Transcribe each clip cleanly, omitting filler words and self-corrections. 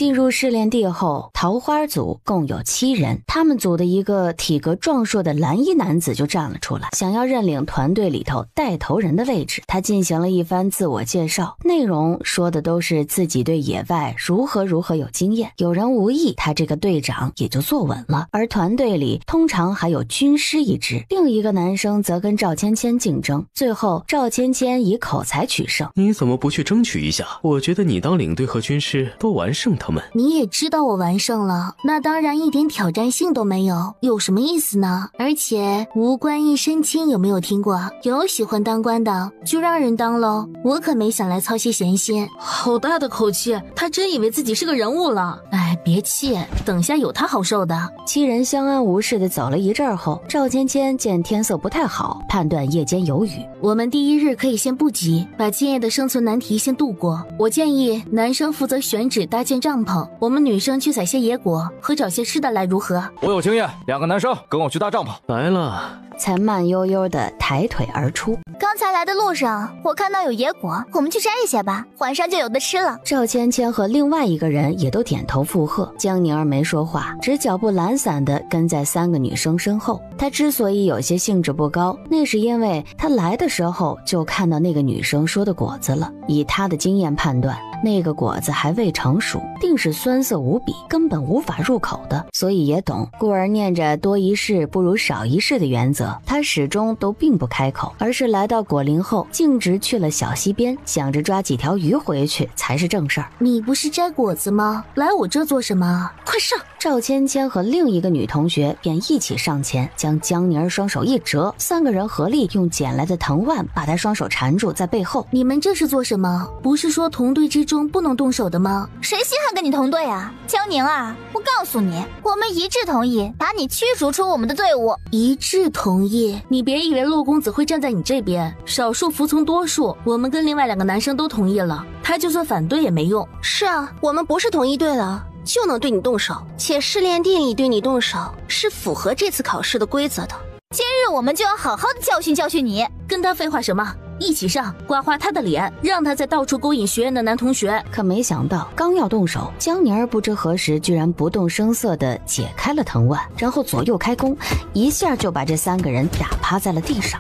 进入试炼地后，桃花组共有7人，他们组的一个体格壮硕的蓝衣男子就站了出来，想要认领团队里头带头人的位置。他进行了一番自我介绍，内容说的都是自己对野外如何有经验，有人无意，他这个队长也就坐稳了。而团队里通常还有军师一职，另一个男生则跟赵芊芊竞争，最后赵芊芊以口才取胜。你怎么不去争取一下？我觉得你当领队和军师都完胜他们。你也知道我完胜了，那当然一点挑战性都没有，有什么意思呢？而且无官一身轻有没有听过？有喜欢当官的就让人当喽，我可没想来操些闲心。好大的口气，他真以为自己是个人物了。哎，别气，等下有他好受的。7人相安无事的走了一阵儿后，赵芊芊见天色不太好，判断夜间有雨。我们第1日可以先不急，把今夜的生存难题先度过。我建议男生负责选址搭建帐篷，我们女生去采些野果和找些吃的来，如何？我有经验，2个男生跟我去搭帐篷。来了。才慢悠悠地抬腿而出。刚才来的路上，我看到有野果，我们去摘一些吧，晚上就有的吃了。赵芊芊和另外一个人也都点头附和。江宁儿没说话，只脚步懒散地跟在3个女生身后。她之所以有些兴致不高，那是因为她来的时候就看到那个女生说的果子了。以她的经验判断，那个果子还未成熟，定是酸涩无比，根本无法入口的，所以也懂，故而念着多一事不如少一事的原则，他始终都并不开口，而是来到果林后径直去了小溪边，想着抓几条鱼回去才是正事儿。你不是摘果子吗？来我这做什么？快上！赵芊芊和另一个女同学便一起上前，将江宁儿双手一折，3个人合力用捡来的藤蔓把她双手缠住在背后。你们这是做什么？不是说同队之中不能动手的吗？谁稀罕跟你同队啊？江宁儿，我告诉你，我们一致同意把你驱逐出我们的队伍。一致同意？你别以为洛公子会站在你这边，少数服从多数，我们跟另外2个男生都同意了，他就算反对也没用。是啊，我们不是同一队了就能对你动手，且试炼地里对你动手是符合这次考试的规则的。今日我们就要好好的教训教训你。跟他废话什么？一起上，刮花他的脸，让他在到处勾引学院的男同学。可没想到刚要动手，江宁儿不知何时居然不动声色地解开了藤蔓，然后左右开弓，一下就把这3个人打趴在了地上。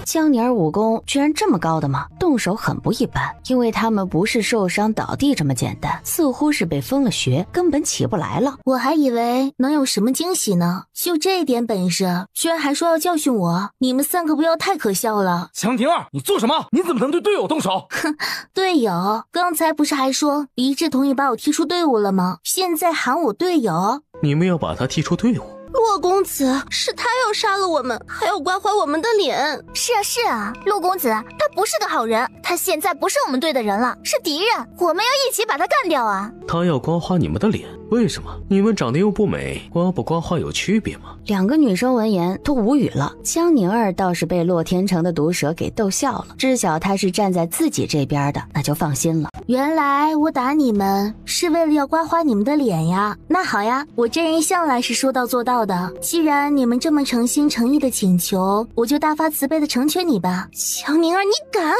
江宁儿武功居然这么高的吗？动手很不一般，因为他们不是受伤倒地这么简单，似乎是被封了穴，根本起不来了。我还以为能有什么惊喜呢，就这点本事，居然还说要教训我，你们3个不要太可笑了。江宁儿，你做什么？你怎么能对队友动手？哼，队友，刚才不是还说一致同意把我踢出队伍了吗？现在喊我队友？你们要把他踢出队伍？洛公子，是他要杀了我们，还要刮坏我们的脸。是啊，陆公子他不是个好人，他现在不是我们队的人了，是敌人，我们要一起把他干掉啊。他要刮花你们的脸，为什么？你们长得又不美，刮不刮花有区别吗？2个女生闻言都无语了。江宁儿倒是被洛天成的毒舌给逗笑了，知晓他是站在自己这边的，那就放心了。原来我打你们是为了要刮花你们的脸呀。那好呀，我这人向来是说到做到的，既然你们这么诚心诚意的请求，我就大发慈悲的成全你吧。江宁儿，你敢！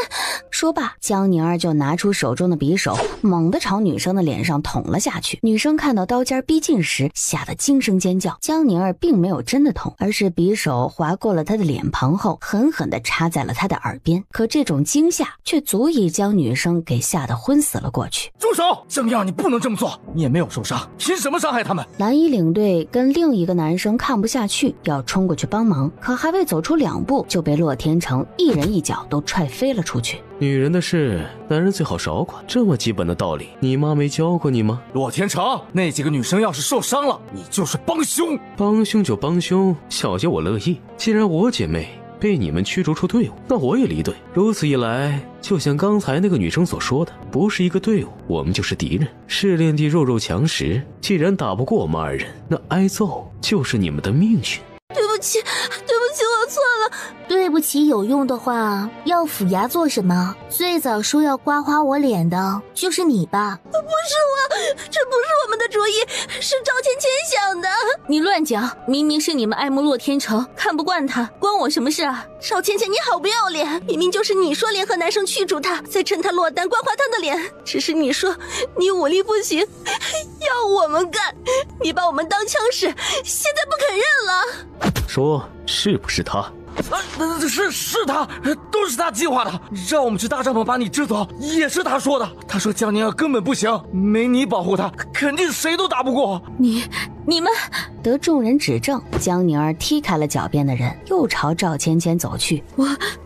说罢，江宁儿就拿出手中的匕首，猛地朝女生的脸上捅了下去。女生看到刀尖逼近时，吓得惊声尖叫。江宁儿并没有真的捅，而是匕首划过了她的脸庞后，狠狠地插在了她的耳边。可这种惊吓却足以将女生给吓得昏死了过去。住手！江宁儿，你不能这么做，你也没有受伤，凭什么伤害他们？蓝衣领队跟另一个男生看不下去，要冲过去帮忙，可还未走出2步，就被洛天成一人一脚都踹飞了出去。女人的事，男人最好少管，这么基本的道理，你妈没教过你吗？洛天成，那几个女生要是受伤了，你就是帮凶。帮凶就帮凶，小姐我乐意。既然我姐妹被你们驱逐出队伍，那我也离队。如此一来，就像刚才那个女生所说的，不是一个队伍，我们就是敌人。试炼地弱肉强食，既然打不过我们2人，那挨揍就是你们的命运。对不起，我错了。对不起有用的话，要府衙做什么？最早说要刮花我脸的就是你吧？不是我，这不是我们的主意，是赵芊芊想的。你乱讲，明明是你们爱慕洛天成，看不惯他，关我什么事啊？赵芊芊，你好不要脸！明明就是你说联合男生驱逐他，再趁他落单刮花他的脸，只是你说你武力不行，要我们干，你把我们当枪使，现在不肯认了。说是不是他？是他，都是他计划的，让我们去大帐篷把你支走，也是他说的。他说江宁儿根本不行，没你保护他，肯定谁都打不过。你们得众人指正，江宁儿踢开了脚边的人，又朝赵芊芊走去。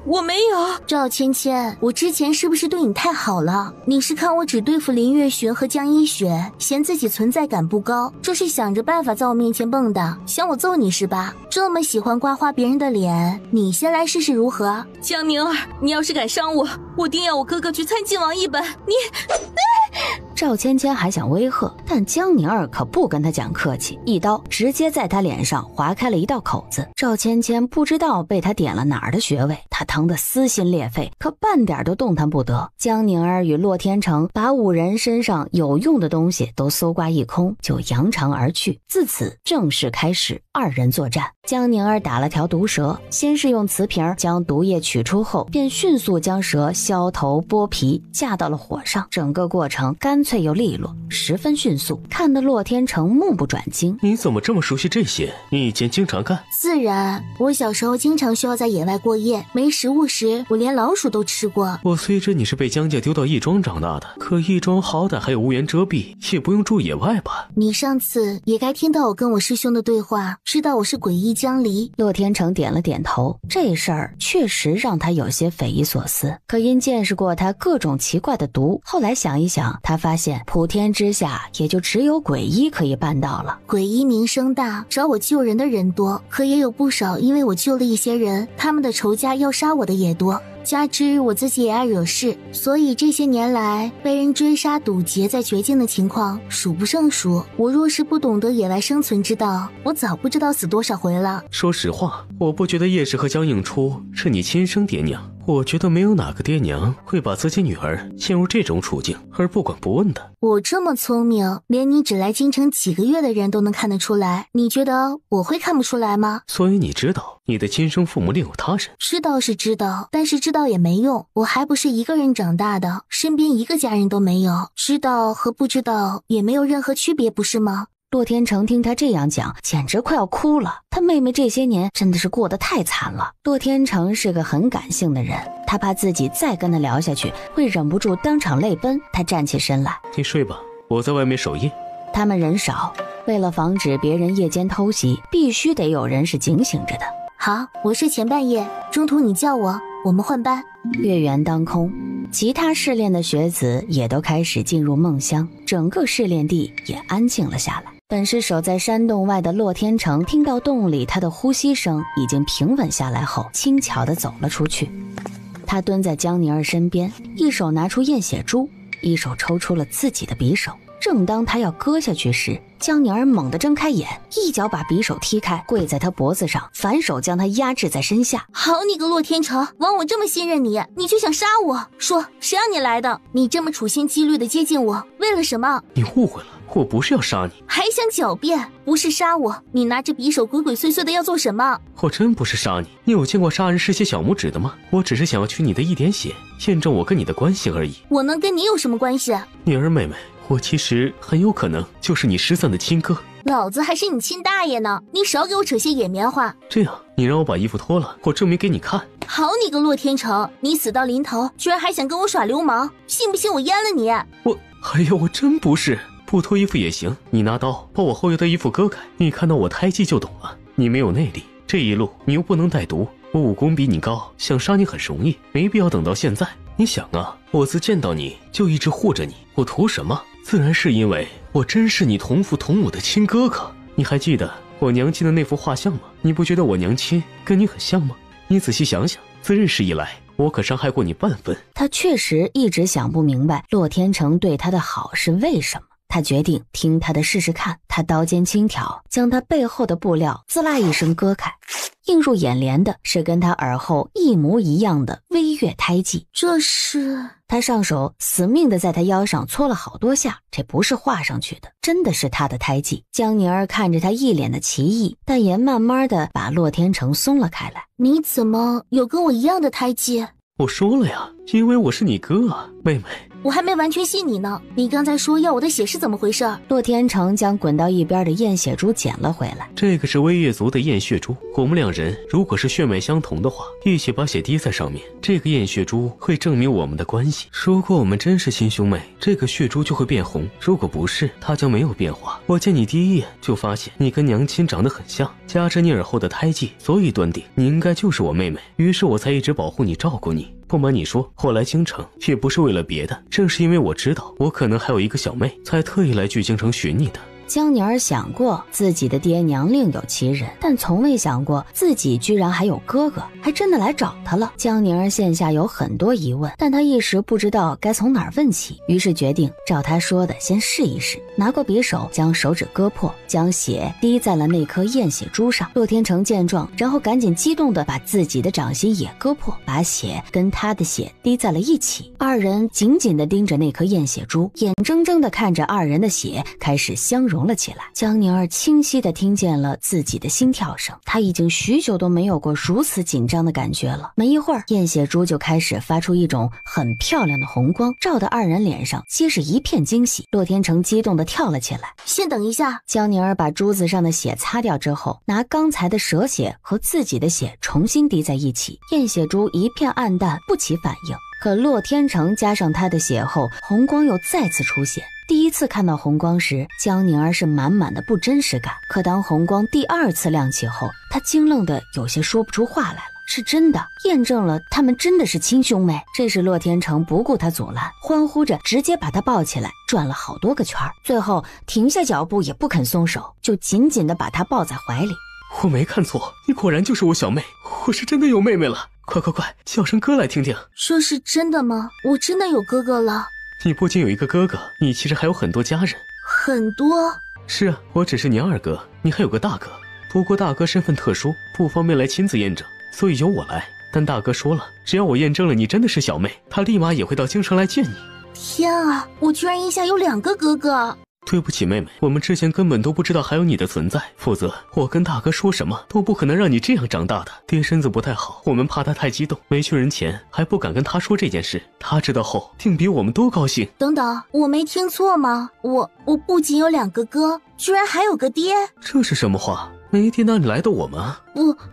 我没有。赵芊芊，我之前是不是对你太好了？你是看我只对付林月寻和江一雪，嫌自己存在感不高，就是想着办法在我面前蹦的，想我揍你是吧？这么喜欢刮花别人的脸，你先来试试如何？江宁儿，你要是敢伤我，我定要我哥哥去参晋王一本。你赵芊芊还想威吓，但江宁儿可不跟他讲客气，一刀直接在他脸上划开了一道口子。赵芊芊不知道被他点了哪儿的穴位，他疼得撕心裂肺，可半点都动弹不得。江宁儿与洛天成把五人身上有用的东西都搜刮一空，就扬长而去。自此正式开始二人作战。江宁儿打了条毒蛇，先是用瓷瓶将毒液取出后，便迅速将蛇削头剥皮，架到了火上，整个过程干脆又利落，十分迅速，看得洛天成目不转睛。你怎么这么熟悉这些？你以前经常干？自然，我小时候经常需要在野外过夜，没食物时我连老鼠都吃过。我虽知你是被江家丢到义庄长大的，可义庄好歹还有屋檐遮蔽，也不用住野外吧？你上次也该听到我跟我师兄的对话，知道我是诡异江离。洛天成点了点头，这事儿确实让他有些匪夷所思，可因见识过他各种奇怪的毒，后来想一想，他发现普天之下也就只有诡医可以办到了。诡医名声大，找我救人的人多，可也有不少因为我救了一些人，他们的仇家要杀我的也多。加之我自己也爱惹事，所以这些年来被人追杀堵截在绝境的情况数不胜数。我若是不懂得野外生存之道，我早不知道死多少回了。说实话，我不觉得叶氏和江映初是你亲生爹娘，我觉得没有哪个爹娘会把自己女儿陷入这种处境而不管不问的。我这么聪明，连你只来京城几个月的人都能看得出来，你觉得我会看不出来吗？所以你知道你的亲生父母另有他人？知道是知道，但是知道也没用，我还不是一个人长大的，身边一个家人都没有，知道和不知道也没有任何区别，不是吗？洛天成听他这样讲，简直快要哭了。他妹妹这些年真的是过得太惨了。洛天成是个很感性的人，他怕自己再跟他聊下去会忍不住当场泪奔。他站起身来，你睡吧，我在外面守夜。他们人少，为了防止别人夜间偷袭，必须得有人是警醒着的。好，我睡前半夜，中途你叫我，我们换班。月圆当空，其他试炼的学子也都开始进入梦乡，整个试炼地也安静了下来。本是守在山洞外的洛天成，听到洞里他的呼吸声已经平稳下来后，轻巧地走了出去。他蹲在江宁儿身边，一手拿出验血珠，一手抽出了自己的匕首。正当他要割下去时，江宁儿猛地睁开眼，一脚把匕首踢开，跪在他脖子上，反手将他压制在身下。好你个洛天成，枉我这么信任你，你却想杀我！说，谁让你来的？你这么处心积虑地接近我，为了什么？你误会了，我不是要杀你。还想狡辩？不是杀我，你拿着匕首鬼鬼祟祟的要做什么？我真不是杀你，你有见过杀人失血小拇指的吗？我只是想要取你的一点血，验证我跟你的关系而已。我能跟你有什么关系？女儿妹妹，我其实很有可能就是你失散的亲哥。老子还是你亲大爷呢，你少给我扯些野棉花。这样，你让我把衣服脱了，我证明给你看。好你个洛天成，你死到临头居然还想跟我耍流氓，信不信我阉了你？哎呀，我真不是，不脱衣服也行，你拿刀把我后腰的衣服割开，你看到我胎记就懂了。你没有内力，这一路你又不能带毒，我武功比你高，想杀你很容易，没必要等到现在。你想啊，我自见到你就一直护着你，我图什么？自然是因为我真是你同父同母的亲哥哥。你还记得我娘亲的那幅画像吗？你不觉得我娘亲跟你很像吗？你仔细想想，自认识以来，我可伤害过你半分。他确实一直想不明白洛天成对他的好是为什么。他决定听他的试试看。他刀尖轻挑，将他背后的布料滋啦一声割开，映入眼帘的是跟他耳后一模一样的微月胎记。这是……他上手死命的在他腰上搓了好多下，这不是画上去的，真的是他的胎记。江宁儿看着他一脸的奇异，但也慢慢的把洛天成松了开来。你怎么有跟我一样的胎记？我说了呀，因为我是你哥啊，妹妹，我还没完全信你呢。你刚才说要我的血是怎么回事？洛天成将滚到一边的验血珠捡了回来。这个是微月族的验血珠，我们两人如果是血脉相同的话，一起把血滴在上面，这个验血珠会证明我们的关系。如果我们真是亲兄妹，这个血珠就会变红；如果不是，它将没有变化。我见你第一眼就发现你跟娘亲长得很像，加之你耳后的胎记，所以断定你应该就是我妹妹。于是我才一直保护你，照顾你。不瞒你说，后来京城也不是为了别的，正是因为我知道我可能还有一个小妹，才特意来去京城寻你的。江宁儿想过自己的爹娘另有其人，但从未想过自己居然还有哥哥，还真的来找他了。江宁儿现下有很多疑问，但他一时不知道该从哪儿问起，于是决定照他说的先试一试。拿过匕首，将手指割破，将血滴在了那颗验血珠上。洛天成见状，然后赶紧激动地把自己的掌心也割破，把血跟他的血滴在了一起。二人紧紧地盯着那颗验血珠，眼睁睁地看着二人的血开始相融了起来。江宁儿清晰地听见了自己的心跳声，她已经许久都没有过如此紧张的感觉了。没一会儿，验血珠就开始发出一种很漂亮的红光，照得二人脸上皆是一片惊喜。洛天成激动地跳了起来。先等一下。江宁儿把珠子上的血擦掉之后，拿刚才的蛇血和自己的血重新滴在一起，验血珠一片暗淡，不起反应。可洛天成加上他的血后，红光又再次出现。第一次看到红光时，江宁儿是满满的不真实感，可当红光第二次亮起后，她惊愣的有些说不出话来了。是真的，验证了他们真的是亲兄妹。这时洛天成不顾他阻拦，欢呼着直接把他抱起来，转了好多个圈，最后停下脚步也不肯松手，就紧紧地把他抱在怀里。我没看错，你果然就是我小妹，我是真的有妹妹了。快快快，叫声哥来听听。说是真的吗？我真的有哥哥了。你不仅有一个哥哥，你其实还有很多家人。很多？是啊，我只是你二哥，你还有个大哥，不过大哥身份特殊，不方便来亲自验证，所以由我来。但大哥说了，只要我验证了你真的是小妹，他立马也会到京城来见你。天啊，我居然一下有2个哥哥。对不起妹妹，我们之前根本都不知道还有你的存在，否则我跟大哥说什么都不可能让你这样长大的。爹身子不太好，我们怕他太激动，没去人前还不敢跟他说这件事，他知道后定比我们都高兴。等等，我没听错吗？我不仅有2个哥，居然还有个爹。这是什么话？没爹哪里来的我们啊？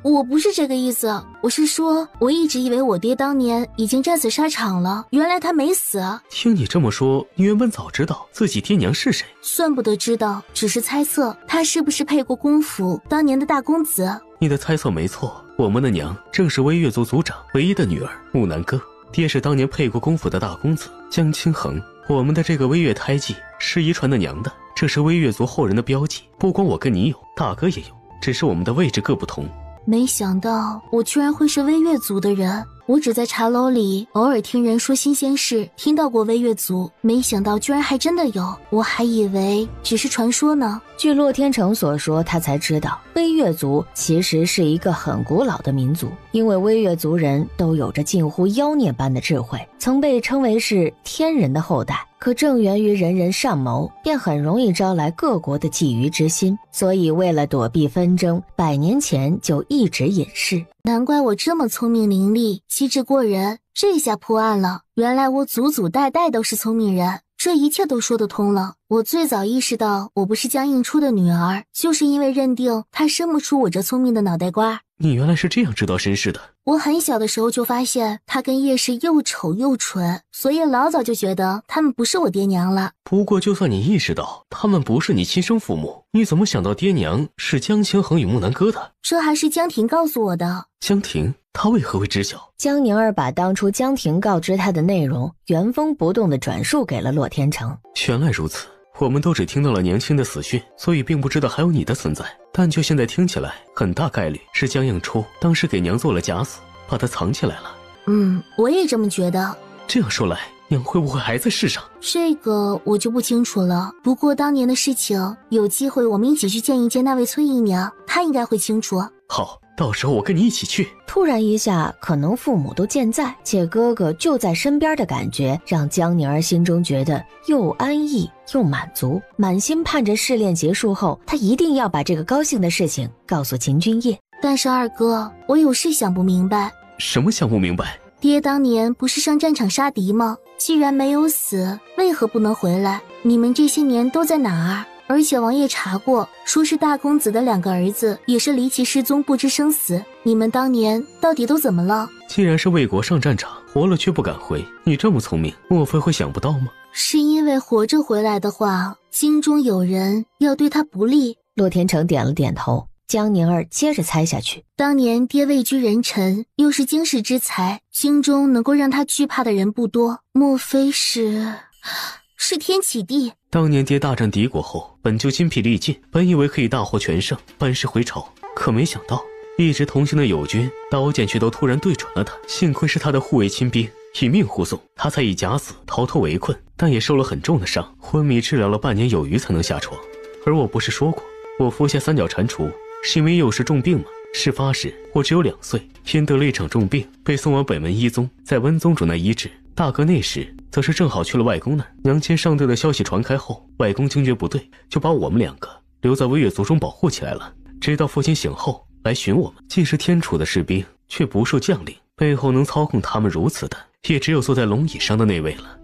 我不是这个意思，我是说，我一直以为我爹当年已经战死沙场了，原来他没死。听你这么说，你原本早知道自己爹娘是谁？算不得知道，只是猜测他是不是沛国公府当年的大公子。你的猜测没错，我们的娘正是微月族族长唯一的女儿木南哥，爹是当年沛国公府的大公子江清衡。我们的这个微月胎记是遗传的娘的，这是微月族后人的标记，不光我跟你有，大哥也有，只是我们的位置各不同。没想到我居然会是微月族的人，我只在茶楼里偶尔听人说新鲜事，听到过微月族，没想到居然还真的有，我还以为只是传说呢。据洛天成所说，他才知道微月族其实是一个很古老的民族，因为微月族人都有着近乎妖孽般的智慧，曾被称为是天人的后代。可正源于人人善谋，便很容易招来各国的觊觎之心，所以为了躲避纷争，100年前就一直隐世。难怪我这么聪明伶俐，机智过人，这下破案了。原来我祖祖代代都是聪明人，这一切都说得通了。我最早意识到我不是江映初的女儿，就是因为认定她生不出我这聪明的脑袋瓜。你原来是这样知道身世的？我很小的时候就发现她跟叶氏又丑又蠢，所以老早就觉得他们不是我爹娘了。不过就算你意识到他们不是你亲生父母，你怎么想到爹娘是江清衡与木南哥的？这还是江婷告诉我的。江婷？她为何会知晓？江宁儿把当初江婷告知她的内容原封不动地转述给了洛天成。原来如此，我们都只听到了娘亲的死讯，所以并不知道还有你的存在。但就现在听起来，很大概率是江映初当时给娘做了假死，把她藏起来了。我也这么觉得。这样说来，娘会不会还在世上？这个我就不清楚了。不过当年的事情，有机会我们一起去见一见那位崔姨娘，她应该会清楚。好，到时候我跟你一起去。突然一下，可能父母都健在，且哥哥就在身边的感觉，让江宁儿心中觉得又安逸又满足，满心盼着试炼结束后，他一定要把这个高兴的事情告诉秦君夜。但是二哥，我有事想不明白。什么想不明白？爹当年不是上战场杀敌吗？既然没有死，为何不能回来？你们这些年都在哪儿？而且王爷查过，说是大公子的2个儿子也是离奇失踪，不知生死。你们当年到底都怎么了？既然是为国上战场，活了却不敢回，你这么聪明，莫非会想不到吗？是因为活着回来的话，京中有人要对他不利。洛天成点了点头。江宁儿接着猜下去，当年爹位居人臣，又是经世之才，京中能够让他惧怕的人不多，莫非是天启帝？当年爹大战敌国后，本就筋疲力尽，本以为可以大获全胜，班师回朝，可没想到一直同行的友军刀剑却都突然对准了他。幸亏是他的护卫亲兵以命护送，他才以假死逃脱围困，但也受了很重的伤，昏迷治疗了半年有余才能下床。而我不是说过，我服下3角蟾蜍是因为幼时重病吗？事发时我只有2岁，因得了一场重病，被送往北门一宗，在温宗主那医治。大哥那时则是正好去了外公那儿，娘亲上吊的消息传开后，外公惊觉不对，就把我们2个留在微月族中保护起来了。直到父亲醒后来寻我们，既是天楚的士兵，却不受将领，背后能操控他们如此的，也只有坐在龙椅上的那位了。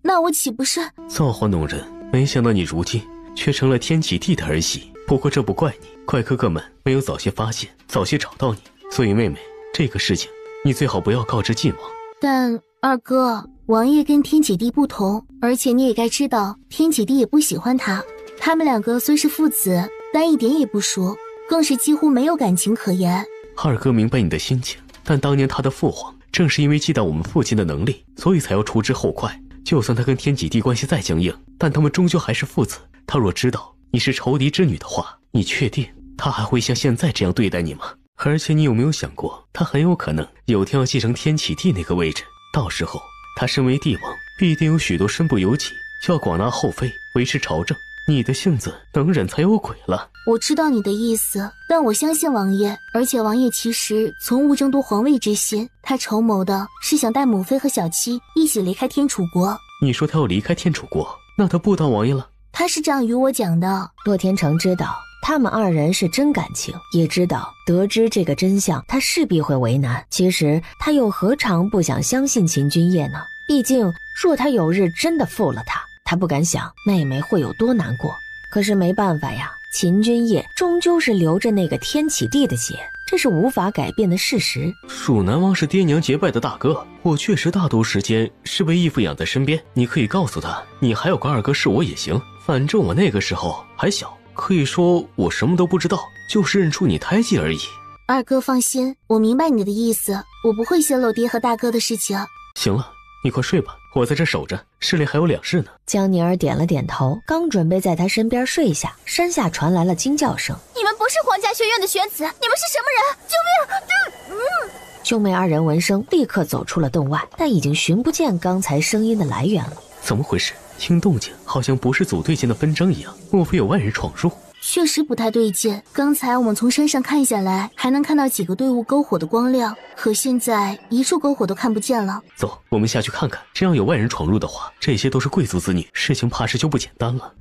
那我岂不是造化弄人？没想到你如今却成了天启帝的儿媳。不过这不怪你，怪哥哥们没有早些发现，早些找到你。所以妹妹，这个事情你最好不要告知晋王。但二哥，王爷跟天启帝不同，而且你也该知道，天启帝也不喜欢他。他们2个虽是父子，但一点也不熟，更是几乎没有感情可言。二哥明白你的心情，但当年他的父皇正是因为忌惮我们父亲的能力，所以才要除之后快。就算他跟天启帝关系再僵硬，但他们终究还是父子。他若知道你是仇敌之女的话，你确定他还会像现在这样对待你吗？而且你有没有想过，他很有可能有天要继承天启帝那个位置，到时候他身为帝王，必定有许多身不由己，要广纳后妃，维持朝政。你的性子能忍才有鬼了。我知道你的意思，但我相信王爷，而且王爷其实从无争夺皇位之心，他筹谋的是想带母妃和小妻一起离开天楚国。你说他要离开天楚国，那他不当王爷了？他是这样与我讲的。洛天成知道他们2人是真感情，也知道得知这个真相他势必会为难。其实他又何尝不想相信秦君夜呢？毕竟若他有日真的负了他不敢想妹妹会有多难过。可是没办法呀，秦君夜终究是流着那个天启帝的血，这是无法改变的事实。蜀南王是爹娘结拜的大哥，我确实大多时间是被义父养在身边。你可以告诉他，你还有个2哥是我也行，反正我那个时候还小，可以说我什么都不知道，就是认出你胎记而已。二哥放心，我明白你的意思，我不会泄露爹和大哥的事情。行了，你快睡吧，我在这守着，市里还有2事呢。江宁儿点了点头，刚准备在他身边睡下，山下传来了惊叫声。你们不是皇家学院的学子，你们是什么人？救命！兄妹2人闻声立刻走出了洞外，但已经寻不见刚才声音的来源了。怎么回事？听动静好像不是组队间的纷争一样，莫非有外人闯入？确实不太对劲，刚才我们从山上看下来，还能看到几个队伍篝火的光亮，可现在一处篝火都看不见了。走，我们下去看看，这样有外人闯入的话，这些都是贵族子女，事情怕是就不简单了。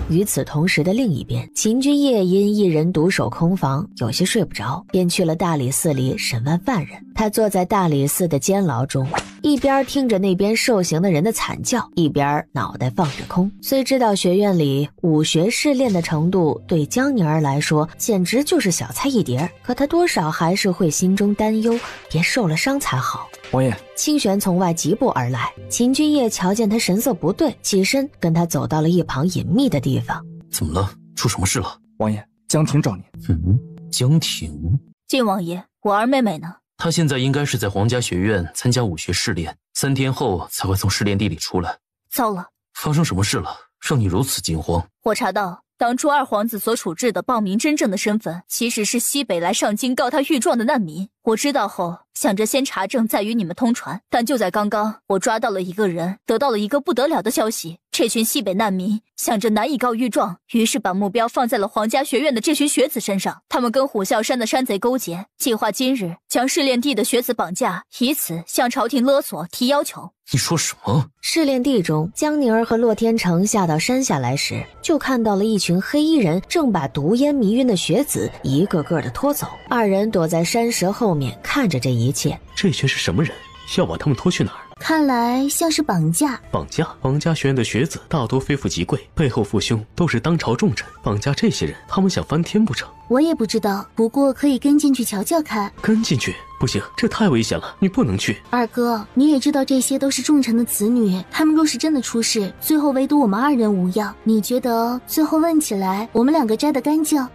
与此同时的另一边，秦君夜因一人独守空房，有些睡不着，便去了大理寺里审问犯人。他坐在大理寺的监牢中，一边听着那边受刑的人的惨叫，一边脑袋放着空。虽知道学院里武学试炼的程度对江宁儿来说简直就是小菜一碟，可他多少还是会心中担忧，别受了伤才好。王爷，清玄从外疾步而来，秦君夜瞧见他神色不对，起身跟他走到了一旁隐秘的地方。怎么了？出什么事了？王爷，江婷找您。江婷。晋王爷，我二妹妹呢？她现在应该是在皇家学院参加武学试炼，3天后才会从试炼地里出来。糟了，发生什么事了，让你如此惊慌？我查到当初二皇子所处置的报名真正的身份，其实是西北来上京告他御状的难民。我知道后，想着先查证再与你们通传，但就在刚刚，我抓到了一个人，得到了一个不得了的消息。这群西北难民想着难以告御状，于是把目标放在了皇家学院的这群学子身上。他们跟虎啸山的山贼勾结，计划今日将试炼地的学子绑架，以此向朝廷勒索提要求。你说什么？试炼地中，江宁儿和洛天成下到山下来时，就看到了一群黑衣人正把毒烟迷晕的学子一个个的拖走。2人躲在山蛇后面看着这一切。这群是什么人？要把他们拖去哪儿？看来像是绑架。绑架？皇家学院的学子大多非富即贵，背后父兄都是当朝重臣，绑架这些人，他们想翻天不成？我也不知道，不过可以跟进去瞧瞧看。跟进去？不行，这太危险了，你不能去。二哥，你也知道这些都是重臣的子女，他们若是真的出事，最后唯独我们2人无恙，你觉得最后问起来，我们2个摘得干净？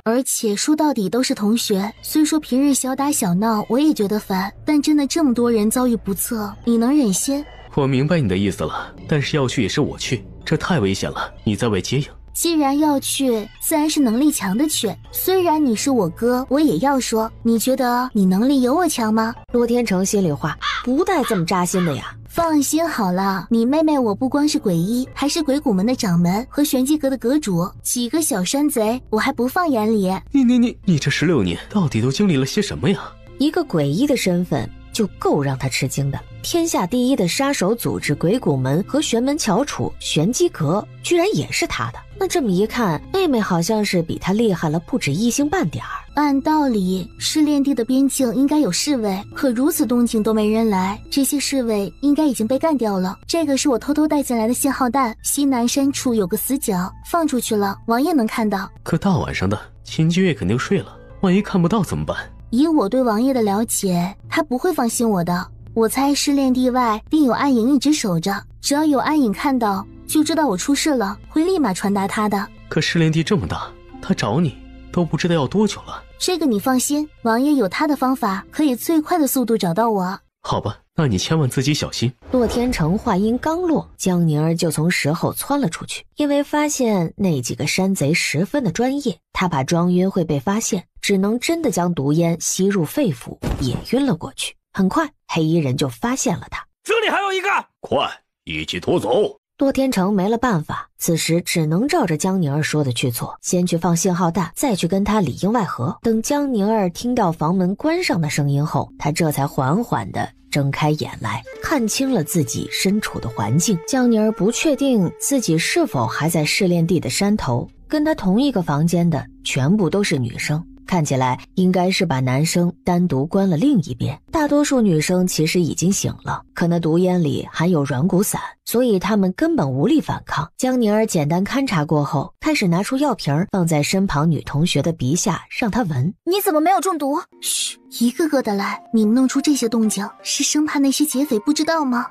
而且说到底都是同学，虽说平日小打小闹我也觉得烦，但真的这么多人遭遇不测，你能忍心？我明白你的意思了，但是要去也是我去，这太危险了，你在外接应。既然要去，自然是能力强的去。虽然你是我哥，我也要说，你觉得你能力有我强吗？洛天成心里话，不带这么扎心的呀。放心好了，你妹妹我不光是鬼医，还是鬼谷门的掌门和玄机阁的阁主，几个小山贼我还不放眼里。你这16年到底都经历了些什么呀？一个鬼医的身份就够让他吃惊的。天下第一的杀手组织鬼谷门和玄门翘楚玄机阁居然也是他的，那这么一看，妹妹好像是比他厉害了不止1星半点儿。按道理试炼地的边境应该有侍卫，可如此动静都没人来，这些侍卫应该已经被干掉了。这个是我偷偷带进来的信号弹，西南深处有个死角，放出去了王爷能看到。可大晚上的，秦君月肯定睡了，万一看不到怎么办？以我对王爷的了解，他不会放心我的。我猜试炼地外定有暗影一直守着，只要有暗影看到，就知道我出事了，会立马传达他的。可试炼地这么大，他找你都不知道要多久了。这个你放心，王爷有他的方法，可以最快的速度找到我。好吧，那你千万自己小心。洛天成话音刚落，江宁儿就从石后窜了出去，因为发现那几个山贼十分的专业，他怕装晕会被发现，只能真的将毒烟吸入肺腑，也晕了过去。很快黑衣人就发现了他，这里还有一个，快一起拖走。洛天成没了办法，此时只能照着江宁儿说的去做，先去放信号弹，再去跟他里应外合。等江宁儿听到房门关上的声音后，他这才缓缓地睁开眼来，看清了自己身处的环境。江宁儿不确定自己是否还在试炼地的山头，跟他同一个房间的全部都是女生，看起来应该是把男生单独关了另一边。大多数女生其实已经醒了，可那毒烟里含有软骨散，所以她们根本无力反抗。江宁儿简单勘察过后，开始拿出药瓶放在身旁女同学的鼻下，让她闻。你怎么没有中毒？嘘，一个个的来，你们弄出这些动静，是生怕那些劫匪不知道吗？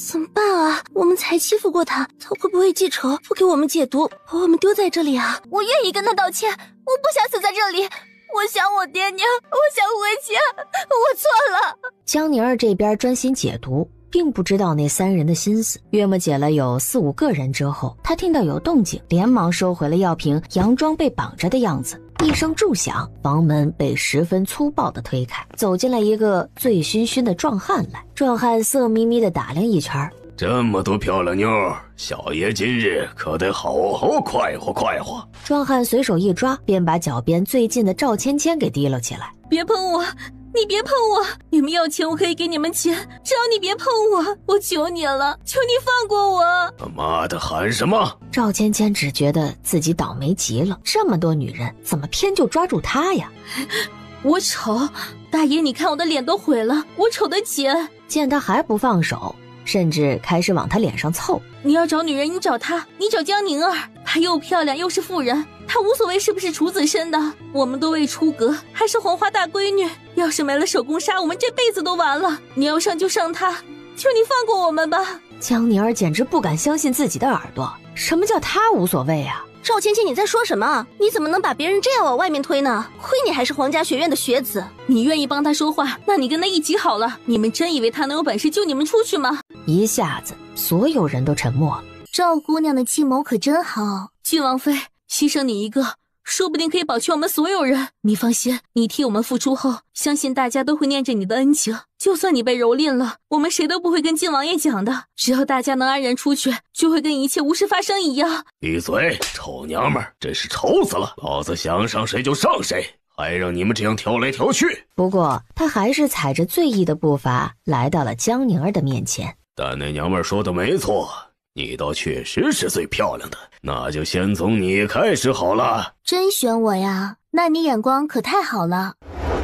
怎么办啊？我们才欺负过他，他会不会记仇，不给我们解毒，把我们丢在这里啊？我愿意跟他道歉，我不想死在这里。我想我爹娘，我想回家，我错了。江宁儿这边专心解毒，并不知道那3人的心思。约莫解了有4、5个人之后，他听到有动静，连忙收回了药瓶，佯装被绑着的样子。一声重响，房门被十分粗暴地推开，走进来一个醉醺醺的壮汉来。壮汉色眯眯地打量一圈，这么多漂亮妞，小爷今日可得好好快活快活。壮汉随手一抓，便把脚边最近的赵芊芊给提了起来。别碰我，你别碰我，你们要钱我可以给你们钱，只要你别碰我，我求你了，求你放过我。他妈的喊什么？赵芊芊只觉得自己倒霉极了，这么多女人，怎么偏就抓住她呀？我丑，大爷你看我的脸都毁了，我丑得紧。见他还不放手，甚至开始往他脸上凑。你要找女人，你找她，你找江宁儿，她又漂亮又是妇人，她无所谓是不是处子身的，我们都未出阁，还是黄花大闺女，要是没了手工纱，我们这辈子都完了。你要上就上她，求你放过我们吧。江宁儿简直不敢相信自己的耳朵，什么叫她无所谓啊？赵芊芊，你在说什么？你怎么能把别人这样往外面推呢？亏你还是皇家学院的学子，你愿意帮他说话，那你跟他一起好了。你们真以为他能有本事救你们出去吗？一下子，所有人都沉默了。赵姑娘的计谋可真好，郡王妃，牺牲你一个，说不定可以保全我们所有人。你放心，你替我们付出后，相信大家都会念着你的恩情。就算你被蹂躏了，我们谁都不会跟晋王爷讲的。只要大家能安然出去，就会跟一切无事发生一样。闭嘴，臭娘们儿，真是丑死了！老子想上谁就上谁，还让你们这样挑来挑去。不过他还是踩着醉意的步伐来到了江宁儿的面前。但那娘们儿说的没错，你倒确实是最漂亮的，那就先从你开始好了。真选我呀？那你眼光可太好了。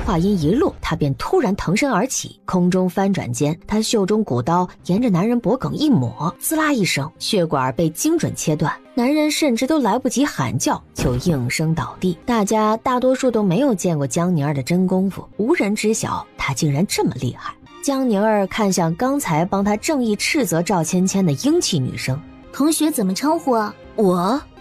话音一落，他便突然腾身而起，空中翻转间，他袖中骨刀沿着男人脖颈一抹，滋啦一声，血管被精准切断，男人甚至都来不及喊叫，就应声倒地。大家大多数都没有见过江宁儿的真功夫，无人知晓她竟然这么厉害。江宁儿看向刚才帮她正义斥责赵芊芊的英气女生，同学怎么称呼啊？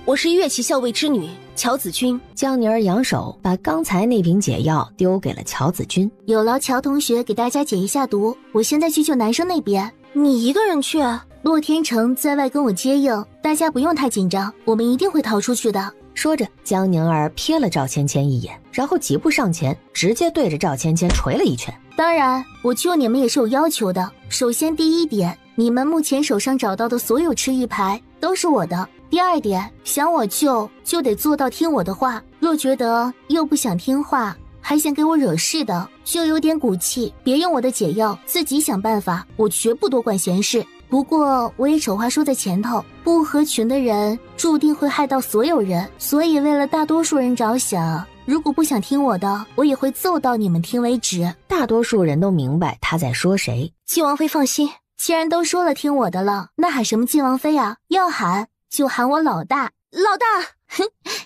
我是乐器校尉之女乔子君。江宁儿扬手把刚才那瓶解药丢给了乔子君，有劳乔同学给大家解一下毒，我现在去救男生那边。你一个人去？洛天成在外跟我接应，大家不用太紧张，我们一定会逃出去的。说着，江宁儿瞥了赵芊芊一眼，然后几步上前，直接对着赵芊芊捶了一拳。当然，我救你们也是有要求的。首先第一点，你们目前手上找到的所有吃玉牌都是我的。第二点，想我救就得做到听我的话，若觉得又不想听话，还想给我惹事的，就有点骨气，别用我的解药，自己想办法，我绝不多管闲事。不过我也丑话说在前头，不合群的人注定会害到所有人，所以为了大多数人着想，如果不想听我的，我也会揍到你们听为止。大多数人都明白他在说谁。晋王妃放心，既然都说了听我的了，那喊什么晋王妃啊？要喊就喊我老大。老大，哼，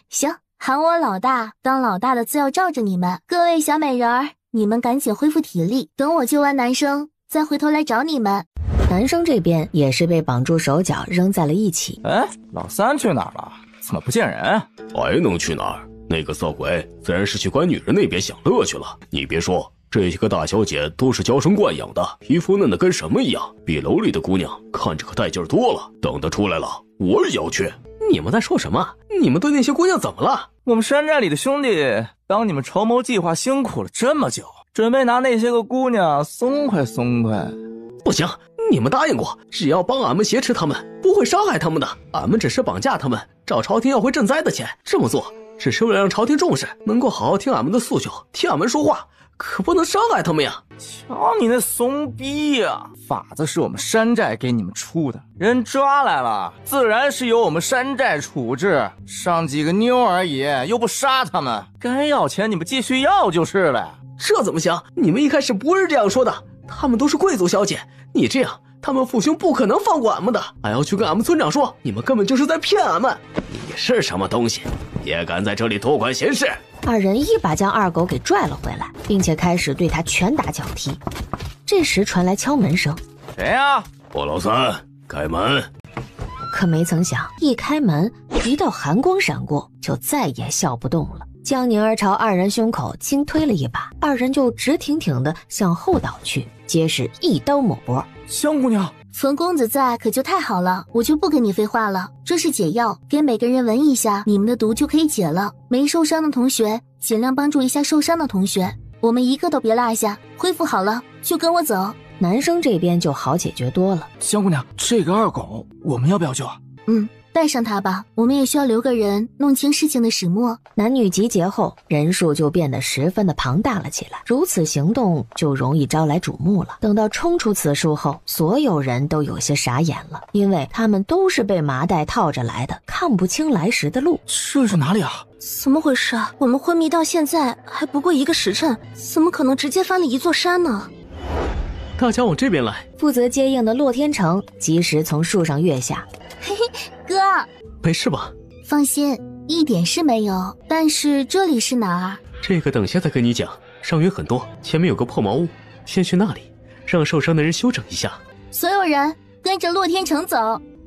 行，喊我老大，当老大的自要罩着你们。各位小美人儿，你们赶紧恢复体力，等我救完男生再回头来找你们。男生这边也是被绑住手脚扔在了一起。老三去哪儿了？怎么不见人？还能去哪儿？那个色鬼自然是去管女人那边享乐去了。你别说，这些个大小姐都是娇生惯养的，皮肤嫩的跟什么一样，比楼里的姑娘看着可带劲儿多了。等她出来了，我也要去。你们在说什么？你们对那些姑娘怎么了？我们山寨里的兄弟帮你们筹谋计划辛苦了这么久，准备拿那些个姑娘松快松快。不行，你们答应过，只要帮俺们挟持他们，不会伤害他们的。俺们只是绑架他们，找朝廷要回赈灾的钱。这么做只是为了让朝廷重视，能够好好听俺们的诉求，听俺们说话，可不能伤害他们呀。瞧你那怂逼呀！法子是我们山寨给你们出的，人抓来了，自然是由我们山寨处置，上几个妞而已，又不杀他们，该要钱你们继续要就是了。这怎么行？你们一开始不是这样说的，他们都是贵族小姐，你这样他们父兄不可能放过俺们的，还要去跟俺们村长说，你们根本就是在骗俺们。你是什么东西，也敢在这里多管闲事？二人一把将二狗给拽了回来，并且开始对他拳打脚踢。这时传来敲门声，谁呀？我老三，开门。可没曾想，一开门，一道寒光闪过，就再也笑不动了。江宁儿朝二人胸口轻推了一把，二人就直挺挺地向后倒去，皆是一刀抹脖。香姑娘，冯公子在可就太好了，我就不跟你废话了。这是解药，给每个人闻一下，你们的毒就可以解了。没受伤的同学尽量帮助一下受伤的同学，我们一个都别落下。恢复好了就跟我走。男生这边就好解决多了。香姑娘，这个二狗我们要不要救啊？带上他吧，我们也需要留个人弄清事情的始末。男女集结后，人数就变得十分的庞大了起来，如此行动就容易招来瞩目了。等到冲出此处后，所有人都有些傻眼了，因为他们都是被麻袋套着来的，看不清来时的路。这是哪里啊？怎么回事啊？我们昏迷到现在还不过1个时辰，怎么可能直接翻了一座山呢？大家往这边来。负责接应的洛天成及时从树上跃下。嘿嘿，哥，没事吧？放心，一点事没有。但是这里是哪儿？这个等下再跟你讲。伤员很多，前面有个破茅屋，先去那里，让受伤的人休整一下。所有人跟着洛天成走。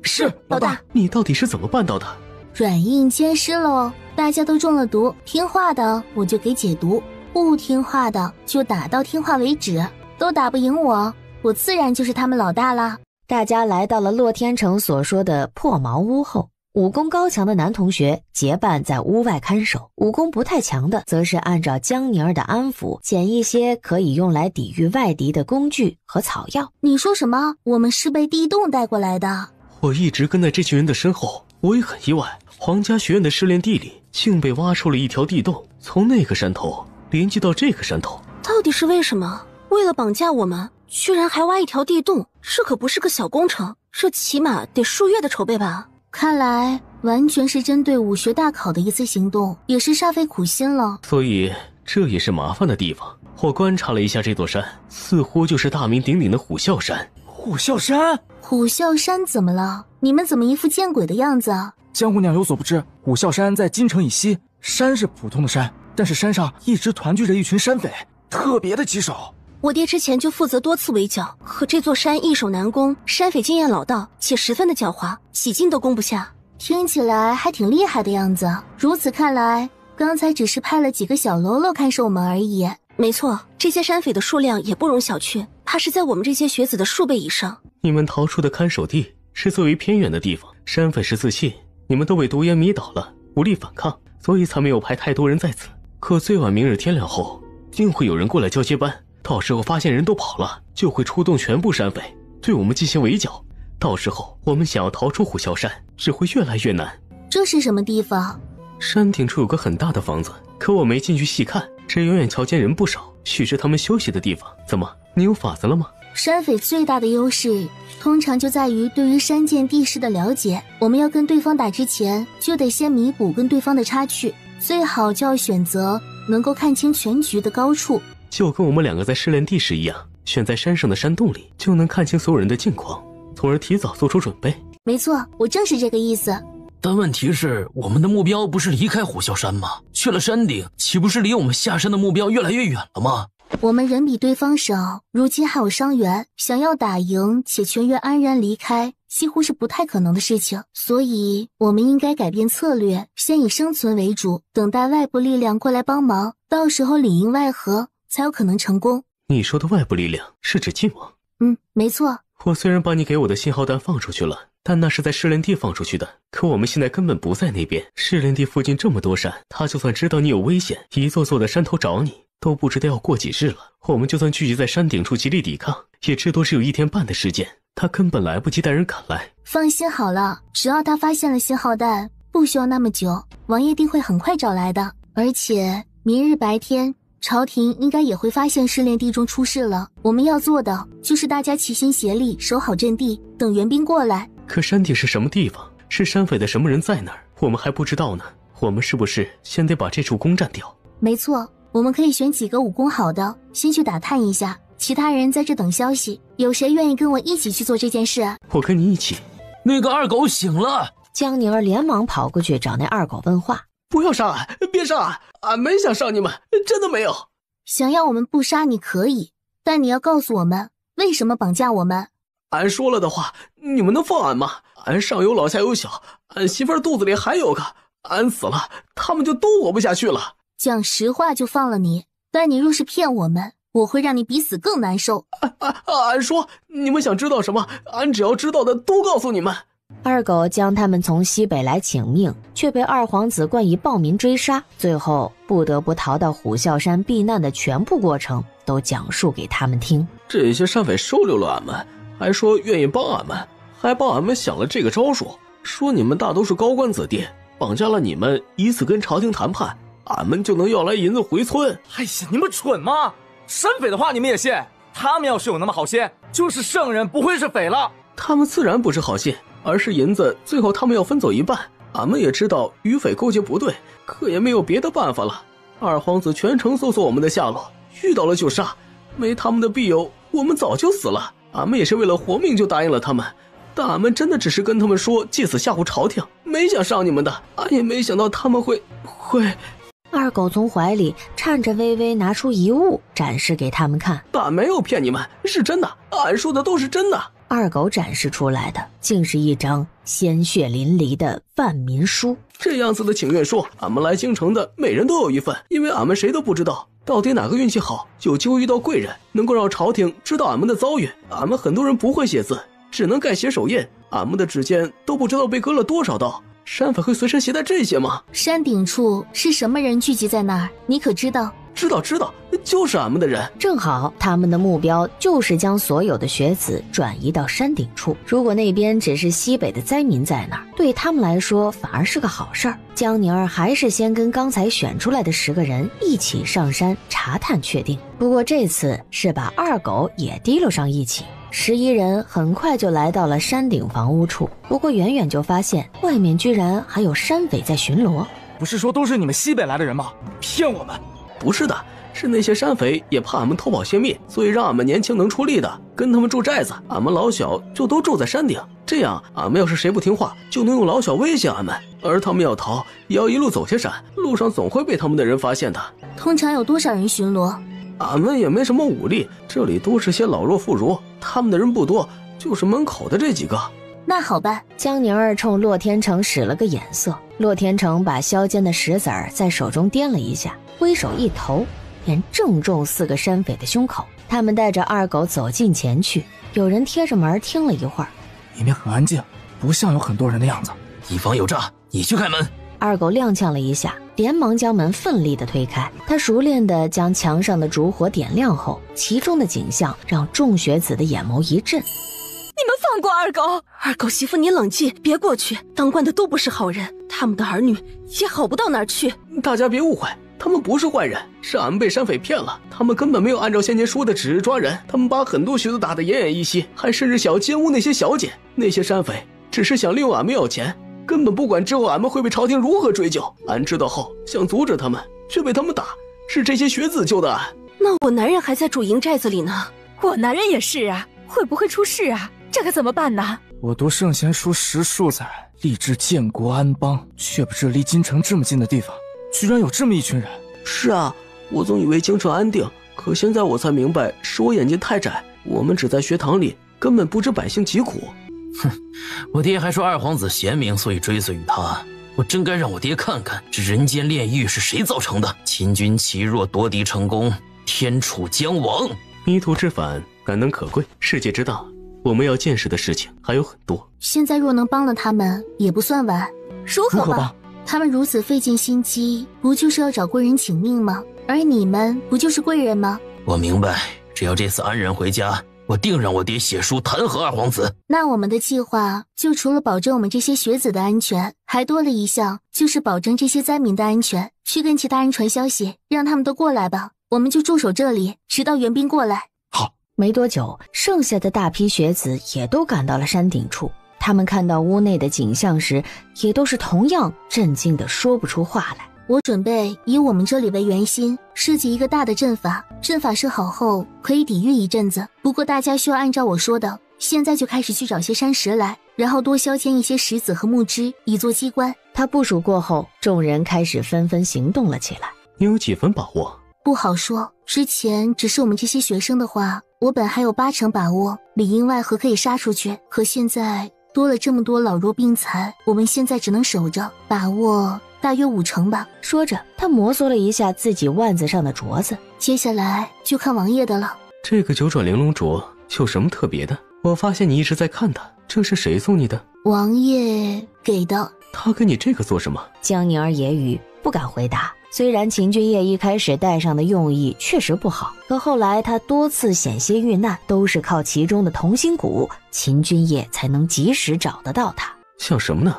是，老大。你到底是怎么办到的？软硬兼施喽，大家都中了毒，听话的我就给解毒，不听话的就打到听话为止。都打不赢我，我自然就是他们老大啦。大家来到了洛天成所说的破茅屋后，武功高强的男同学结伴在屋外看守，武功不太强的则是按照江宁儿的安抚捡一些可以用来抵御外敌的工具和草药。你说什么？我们是被地洞带过来的。我一直跟在这群人的身后，我也很意外，皇家学院的试炼地里竟被挖出了一条地洞，从那个山头连接到这个山头。到底是为什么？为了绑架我们，居然还挖一条地洞，这可不是个小工程，这起码得数月的筹备吧。看来完全是针对武学大考的一次行动，也是煞费苦心了。所以这也是麻烦的地方。我观察了一下这座山，似乎就是大名鼎鼎的虎啸山。虎啸山？虎啸山怎么了？你们怎么一副见鬼的样子啊？江姑娘有所不知，虎啸山在京城以西，山是普通的山，但是山上一直团聚着一群山匪，特别的棘手。我爹之前就负责多次围剿，可这座山易守难攻，山匪经验老道，且十分的狡猾，几近都攻不下。听起来还挺厉害的样子。如此看来，刚才只是派了几个小喽啰看守我们而已。没错，这些山匪的数量也不容小觑，怕是在我们这些学子的数倍以上。你们逃出的看守地是最为偏远的地方，山匪是自信你们都被毒烟迷倒了，无力反抗，所以才没有派太多人在此。可最晚明日天亮后，定会有人过来交接班，到时候发现人都跑了，就会出动全部山匪对我们进行围剿。到时候我们想要逃出虎啸山，只会越来越难。这是什么地方？山顶处有个很大的房子，可我没进去细看，只远远瞧见人不少，许是他们休息的地方。怎么，你有法子了吗？山匪最大的优势通常就在于对于山涧地势的了解，我们要跟对方打之前，就得先弥补跟对方的差距，最好就要选择能够看清全局的高处。就跟我们两个在试炼地时一样，选在山上的山洞里，就能看清所有人的近况，从而提早做出准备。没错，我正是这个意思。但问题是，我们的目标不是离开虎啸山吗？去了山顶，岂不是离我们下山的目标越来越远了吗？我们人比对方少，如今还有伤员，想要打赢且全员安然离开，几乎是不太可能的事情。所以我们应该改变策略，先以生存为主，等待外部力量过来帮忙，到时候里应外合，才有可能成功。你说的外部力量是指晋王？没错。我虽然把你给我的信号弹放出去了，但那是在试炼地放出去的，可我们现在根本不在那边。试炼地附近这么多山，他就算知道你有危险，一座座的山头找你，都不知道要过几日了。我们就算聚集在山顶处极力抵抗，也至多是有1天半的时间，他根本来不及带人赶来。放心好了，只要他发现了信号弹，不需要那么久，王爷定会很快找来的。而且明日白天，朝廷应该也会发现试炼地中出事了，我们要做的就是大家齐心协力，守好阵地，等援兵过来。可山顶是什么地方？是山匪的什么人在那儿？我们还不知道呢。我们是不是先得把这处攻占掉？没错，我们可以选几个武功好的，先去打探一下，其他人在这等消息。有谁愿意跟我一起去做这件事？我跟你一起。那个二狗醒了！江宁儿连忙跑过去找那二狗问话。不要杀俺，别杀俺，俺没想杀你们，真的没有。想要我们不杀你可以，但你要告诉我们为什么绑架我们。俺说了的话，你们能放俺吗？俺上有老下有小，俺媳妇儿肚子里还有个，俺死了，他们就都活不下去了。讲实话就放了你，但你若是骗我们，我会让你比死更难受。俺说，你们想知道什么，俺只要知道的都告诉你们。二狗将他们从西北来请命，却被二皇子冠以暴民追杀，最后不得不逃到虎啸山避难的全部过程都讲述给他们听。这些山匪收留了俺们，还说愿意帮俺们，还帮俺们想了这个招数，说你们大都是高官子弟，绑架了你们，以此跟朝廷谈判，俺们就能要来银子回村。哎呀，你们蠢吗？山匪的话你们也信？他们要是有那么好心，就是圣人，不会是匪了。他们自然不是好心，而是银子最后他们要分走一半。俺们也知道与匪勾结不对，可也没有别的办法了。二皇子全程搜索我们的下落，遇到了就杀，没他们的庇佑，我们早就死了。俺们也是为了活命就答应了他们，但俺们真的只是跟他们说借此吓唬朝廷，没想伤你们的。俺也没想到他们会。二狗从怀里颤着巍巍拿出一物展示给他们看。俺没有骗你们，是真的，俺说的都是真的。二狗展示出来的竟是一张鲜血淋漓的犯民书。这样子的请愿书，俺们来京城的每人都有一份，因为俺们谁都不知道到底哪个运气好，有机会遇到贵人，能够让朝廷知道俺们的遭遇。俺们很多人不会写字，只能盖写手印，俺们的指尖都不知道被割了多少刀。山匪会随身携带这些吗？山顶处是什么人聚集在那儿？你可知道？知道，就是俺们的人。正好他们的目标就是将所有的学子转移到山顶处。如果那边只是西北的灾民在那儿，对他们来说反而是个好事儿。江宁儿还是先跟刚才选出来的10个人一起上山查探确定。不过这次是把二狗也提溜上一起。11人很快就来到了山顶房屋处，不过远远就发现外面居然还有山匪在巡逻。不是说都是你们西北来的人吗？骗我们！不是的，是那些山匪也怕俺们偷跑泄密，所以让俺们年轻能出力的跟他们住寨子，俺们老小就都住在山顶，这样俺们要是谁不听话，就能用老小威胁俺们，而他们要逃也要一路走下山，路上总会被他们的人发现的。通常有多少人巡逻？俺们也没什么武力，这里都是些老弱妇孺，他们的人不多，就是门口的这几个。那好办。江宁儿冲洛天成使了个眼色，洛天成把削尖的石子儿在手中掂了一下，挥手一投，便正中4个山匪的胸口。他们带着二狗走近前去，有人贴着门听了一会儿，里面很安静，不像有很多人的样子。以防有诈，你去开门。二狗踉跄了一下，连忙将门奋力地推开。他熟练地将墙上的烛火点亮后，其中的景象让众学子的眼眸一震。你们放过二狗！二狗媳妇，你冷静，别过去。当官的都不是好人，他们的儿女也好不到哪儿去。大家别误会，他们不是坏人，是俺们被山匪骗了。他们根本没有按照先前说的指示抓人，他们把很多学子打得奄奄一息，还甚至想要奸污那些小姐。那些山匪只是想利用俺们要钱，根本不管之后俺们会被朝廷如何追究。俺知道后想阻止他们，却被他们打，是这些学子救的俺。那我男人还在主营寨子里呢。我男人也是啊，会不会出事啊？这可怎么办呢？我读圣贤书10数载，立志建国安邦，却不知离京城这么近的地方，居然有这么一群人。是啊，我总以为京城安定，可现在我才明白，是我眼界太窄。我们只在学堂里，根本不知百姓疾苦。哼，我爹还说二皇子贤明，所以追随于他。我真该让我爹看看，这人间炼狱是谁造成的。秦军其弱，夺嫡成功，天楚将亡。迷途知返，难能可贵。世界之大，我们要见识的事情还有很多。现在若能帮了他们，也不算晚。如何帮？他们如此费尽心机，不就是要找贵人请命吗？而你们不就是贵人吗？我明白，只要这次安然回家，我定让我爹写书弹劾二皇子。那我们的计划就除了保证我们这些学子的安全，还多了一项，就是保证这些灾民的安全。去跟其他人传消息，让他们都过来吧。我们就驻守这里，直到援兵过来。好。没多久，剩下的大批学子也都赶到了山顶处。他们看到屋内的景象时，也都是同样震惊的说不出话来。我准备以我们这里为圆心，设计一个大的阵法。阵法设好后，可以抵御一阵子。不过大家需要按照我说的，现在就开始去找些山石来，然后多削尖一些石子和木枝，以作机关。他部署过后，众人开始纷纷行动了起来。你有几分把握？不好说。之前只是我们这些学生的话，我本还有80%把握，里应外合可以杀出去。可现在多了这么多老弱病残，我们现在只能守着，把握大约50%吧。说着，他摩挲了一下自己腕子上的镯子。接下来就看王爷的了。这个9转玲珑镯有什么特别的？我发现你一直在看它，这是谁送你的？王爷给的。他给你这个做什么？江宁儿揶揄，不敢回答。虽然秦君夜一开始戴上的用意确实不好，可后来他多次险些遇难，都是靠其中的同心骨，秦君夜才能及时找得到他。想什么呢？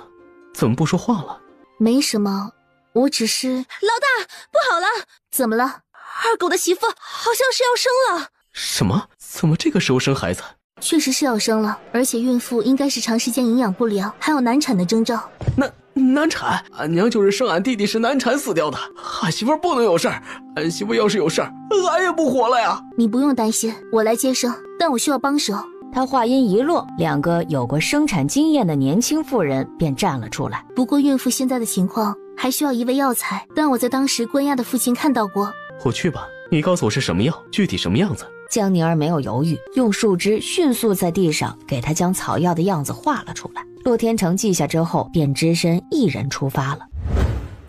怎么不说话了？没什么，我只是……老大，不好了！怎么了？二狗的媳妇好像是要生了。什么？怎么这个时候生孩子？确实是要生了，而且孕妇应该是长时间营养不良，还有难产的征兆。难产？俺娘就是生俺弟弟时难产死掉的，俺媳妇不能有事儿。俺媳妇要是有事儿，俺也不活了呀。你不用担心，我来接生，但我需要帮手。他话音一落，2个有过生产经验的年轻妇人便站了出来。不过孕妇现在的情况还需要一味药材，但我在当时关押的父亲看到过。我去吧，你告诉我是什么药，具体什么样子。江宁儿没有犹豫，用树枝迅速在地上给他将草药的样子画了出来。洛天成记下之后，便只身一人出发了。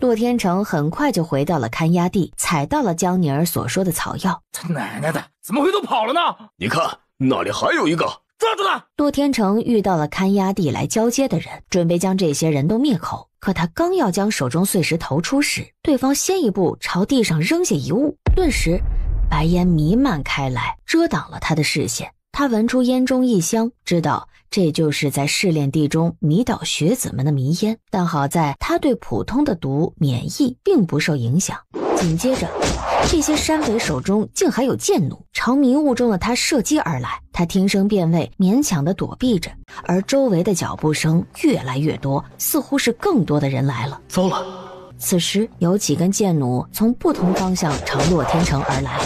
洛天成很快就回到了看押地，采到了江宁儿所说的草药。他奶奶的，怎么会都跑了呢？你看，那里还有一个，抓住他！洛天成遇到了看押地来交接的人，准备将这些人都灭口。可他刚要将手中碎石投出时，对方先一步朝地上扔下一物，顿时白烟弥漫开来，遮挡了他的视线。他闻出烟中异香，知道这就是在试炼地中迷倒学子们的迷烟，但好在他对普通的毒免疫，并不受影响。紧接着，这些山匪手中竟还有剑弩，朝迷雾中的他射击而来。他听声辨位，勉强地躲避着，而周围的脚步声越来越多，似乎是更多的人来了。糟了，此时有几根箭弩从不同方向朝洛天成而来，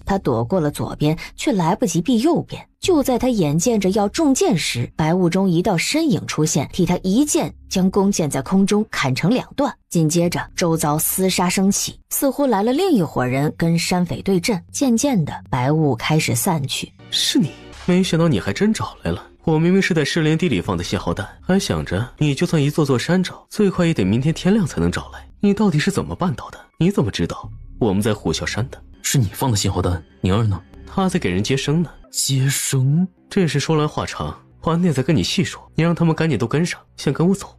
他躲过了左边，却来不及避右边。就在他眼见着要中箭时，白雾中一道身影出现，替他一剑将弓箭在空中砍成2段。紧接着周遭厮杀升起，似乎来了另一伙人跟山匪对阵。渐渐的，白雾开始散去。是你，没想到你还真找来了。我明明是在试炼地里放的信号弹，还想着你就算一座座山找，最快也得明天天亮才能找来。你到底是怎么办到的？你怎么知道我们在虎啸山的？是你放的信号弹，宁儿呢？他在给人接生呢。接生？这事说来话长，晚点再跟你细说。你让他们赶紧都跟上，先跟我走。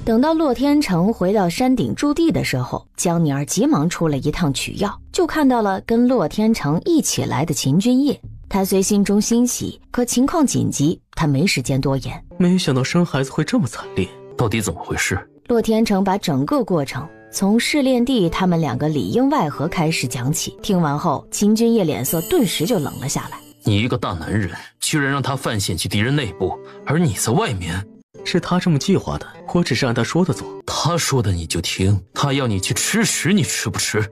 等到洛天成回到山顶驻地的时候，江宁儿急忙出了一趟取药，就看到了跟洛天成一起来的秦君夜。他虽心中欣喜，可情况紧急，他没时间多言。没想到生孩子会这么惨烈，到底怎么回事？洛天成把整个过程从试炼地他们2个里应外合开始讲起。听完后，秦君夜脸色顿时就冷了下来。你一个大男人，居然让他犯险去敌人内部，而你在外面。是他这么计划的，我只是按他说的做。他说的你就听，他要你去吃屎，你吃不吃？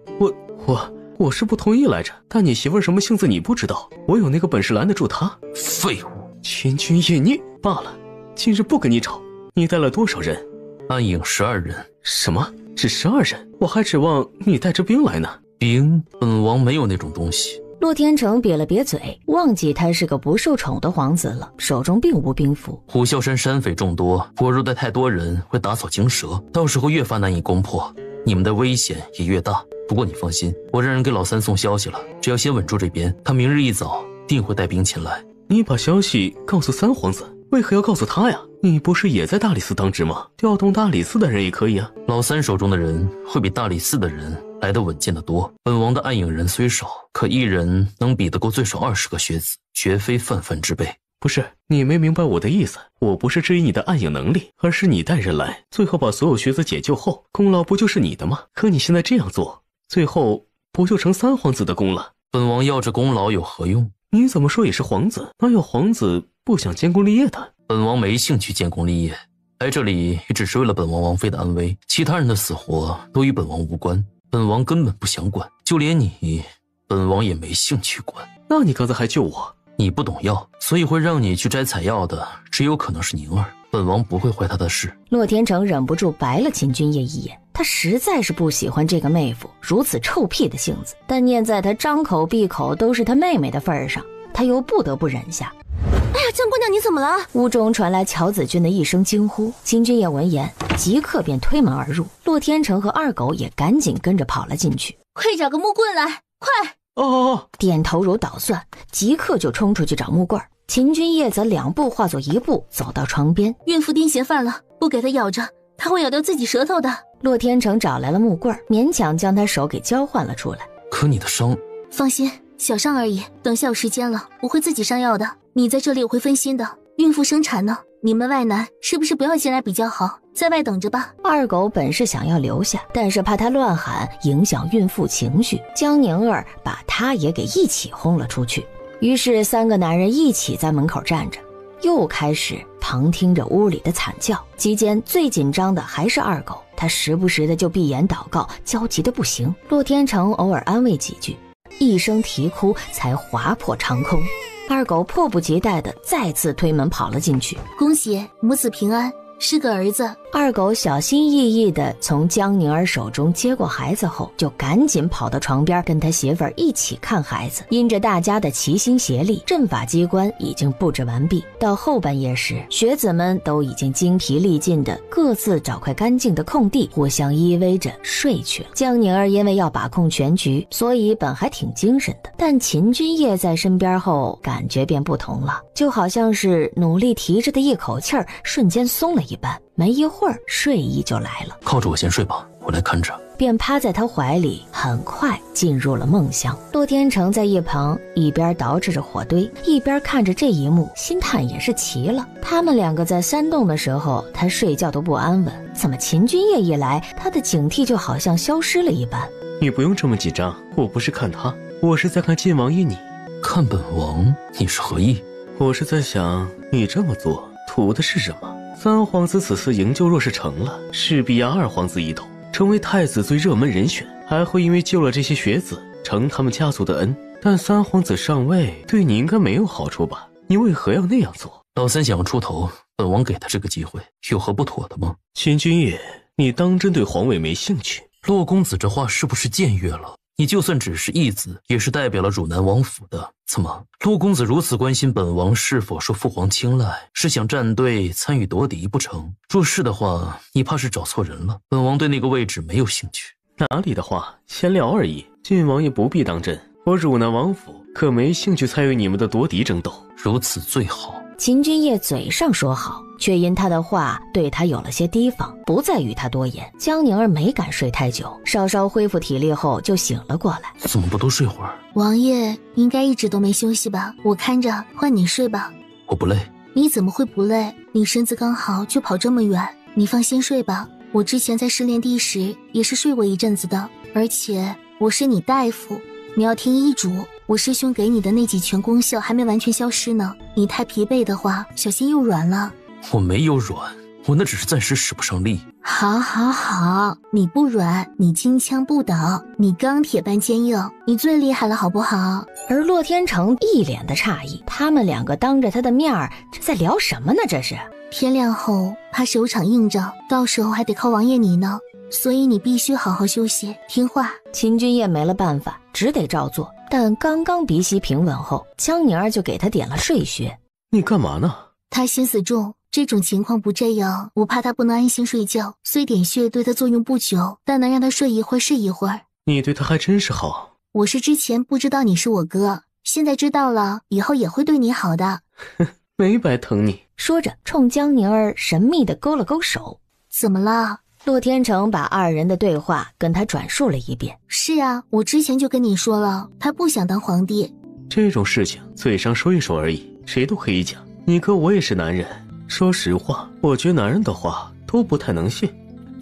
我是不同意来着，但你媳妇儿什么性子你不知道，我有那个本事拦得住她。废物！秦君夜，你罢了，今日不跟你吵。你带了多少人？暗影12人。什么？只12人？我还指望你带着兵来呢。兵？本王没有那种东西。洛天成瘪了瘪嘴，忘记他是个不受宠的皇子了，手中并无兵符。虎啸山山匪众多，我若带太多人会打草惊蛇，到时候越发难以攻破，你们的危险也越大。不过你放心，我让人给老三送消息了，只要先稳住这边，他明日一早定会带兵前来。你把消息告诉三皇子，为何要告诉他呀？你不是也在大理寺当值吗？调动大理寺的人也可以啊。老三手中的人会比大理寺的人来得稳健得多。本王的暗影人虽少，可一人能比得过最少20个学子，绝非泛泛之辈。不是，你没明白我的意思。我不是质疑你的暗影能力，而是你带人来，最后把所有学子解救后，功劳不就是你的吗？可你现在这样做，最后不就成三皇子的功了？本王要这功劳有何用？你怎么说也是皇子，哪有皇子不想建功立业的？本王没兴趣建功立业，来这里也只是为了本王王妃的安危，其他人的死活都与本王无关，本王根本不想管，就连你，本王也没兴趣管。那你刚才还救我？你不懂药，所以会让你去摘采药的只有可能是宁儿，本王不会坏她的事。洛天成忍不住白了秦君夜一眼，他实在是不喜欢这个妹夫如此臭屁的性子，但念在他张口闭口都是他妹妹的份上，他又不得不忍下。哎呀，江姑娘你怎么了？屋中传来乔子君的一声惊呼，秦君夜闻言即刻便推门而入，洛天成和二狗也赶紧跟着跑了进去。快找个木棍来，快！点头如捣蒜，即刻就冲出去找木棍。秦君夜则2步化作1步走到床边。孕妇癫痫犯了，不给她咬着，她会咬掉自己舌头的。洛天成找来了木棍，勉强将他手给交换了出来。可你的伤……放心，小伤而已，等下有时间了我会自己上药的。你在这里我会分心的，孕妇生产呢，你们外男是不是不要进来比较好，在外等着吧。二狗本是想要留下，但是怕他乱喊影响孕妇情绪，江宁儿把他也给一起轰了出去。于是3个男人一起在门口站着，又开始旁听着屋里的惨叫。期间最紧张的还是二狗，他时不时的就闭眼祷告，焦急的不行。洛天成偶尔安慰几句，一声啼哭才划破长空。二狗迫不及待的再次推门跑了进去。恭喜母子平安，是个儿子。二狗小心翼翼地从江宁儿手中接过孩子后，就赶紧跑到床边跟他媳妇儿一起看孩子。因着大家的齐心协力，阵法机关已经布置完毕。到后半夜时，学子们都已经精疲力尽的各自找块干净的空地，互相依偎着睡去了。江宁儿因为要把控全局，所以本还挺精神的，但秦君夜在身边后感觉便不同了，就好像是努力提着的一口气儿瞬间松了一般。没一会儿，睡意就来了。靠着我先睡吧，我来看着。便趴在他怀里，很快进入了梦乡。洛天成在一旁一边捯饬着火堆，一边看着这一幕，心叹也是奇了。他们2个在山洞的时候，他睡觉都不安稳，怎么秦君夜一来，他的警惕就好像消失了一般。你不用这么紧张，我不是看他，我是在看晋王爷你。看本王，你是何意？我是在想，你这么做图的是什么？3皇子此次营救若是成了，势必压2皇子一头，成为太子最热门人选，还会因为救了这些学子承他们家族的恩。但三皇子上位对你应该没有好处吧？你为何要那样做？老三想要出头，本王给他这个机会，有何不妥的吗？秦君夜，你当真对皇位没兴趣？洛公子这话是不是僭越了？你就算只是义子，也是代表了汝南王府的。怎么，洛公子如此关心本王是否受父皇青睐，是想站队参与夺嫡不成？若是的话，你怕是找错人了。本王对那个位置没有兴趣。哪里的话，闲聊而已。晋王爷不必当真，我汝南王府可没兴趣参与你们的夺嫡争斗。如此最好。秦君夜嘴上说好，却因他的话对他有了些提防，不再与他多言。江宁儿没敢睡太久，稍稍恢复体力后就醒了过来。怎么不多睡会儿？王爷应该一直都没休息吧？我看着，换你睡吧。我不累。你怎么会不累？你身子刚好，就跑这么远，你放心睡吧。我之前在试炼地时也是睡过一阵子的，而且我是你大夫，你要听医嘱。我师兄给你的那几拳功效还没完全消失呢，你太疲惫的话，小心又软了。我没有软，我那只是暂时使不上力。好，你不软，你金枪不倒，你钢铁般坚硬，你最厉害了，好不好？而洛天成一脸的诧异，他们两个当着他的面儿，这在聊什么呢？这是天亮后怕是有场硬仗，到时候还得靠王爷你呢，所以你必须好好休息，听话。秦君夜没了办法，只得照做。但刚刚鼻息平稳后，江宁儿就给他点了睡穴。你干嘛呢？他心思重，这种情况不这样，我怕他不能安心睡觉，虽点穴对他作用不久，但能让他睡一会儿是一会儿。你对他还真是好。我是之前不知道你是我哥，现在知道了，以后也会对你好的。没白疼你。说着冲江宁儿神秘地勾了勾手。怎么了？洛天成把二人的对话跟他转述了一遍。是啊，我之前就跟你说了，他不想当皇帝。这种事情嘴上说一说而已，谁都可以讲。你哥我也是男人，说实话，我觉得男人的话都不太能信。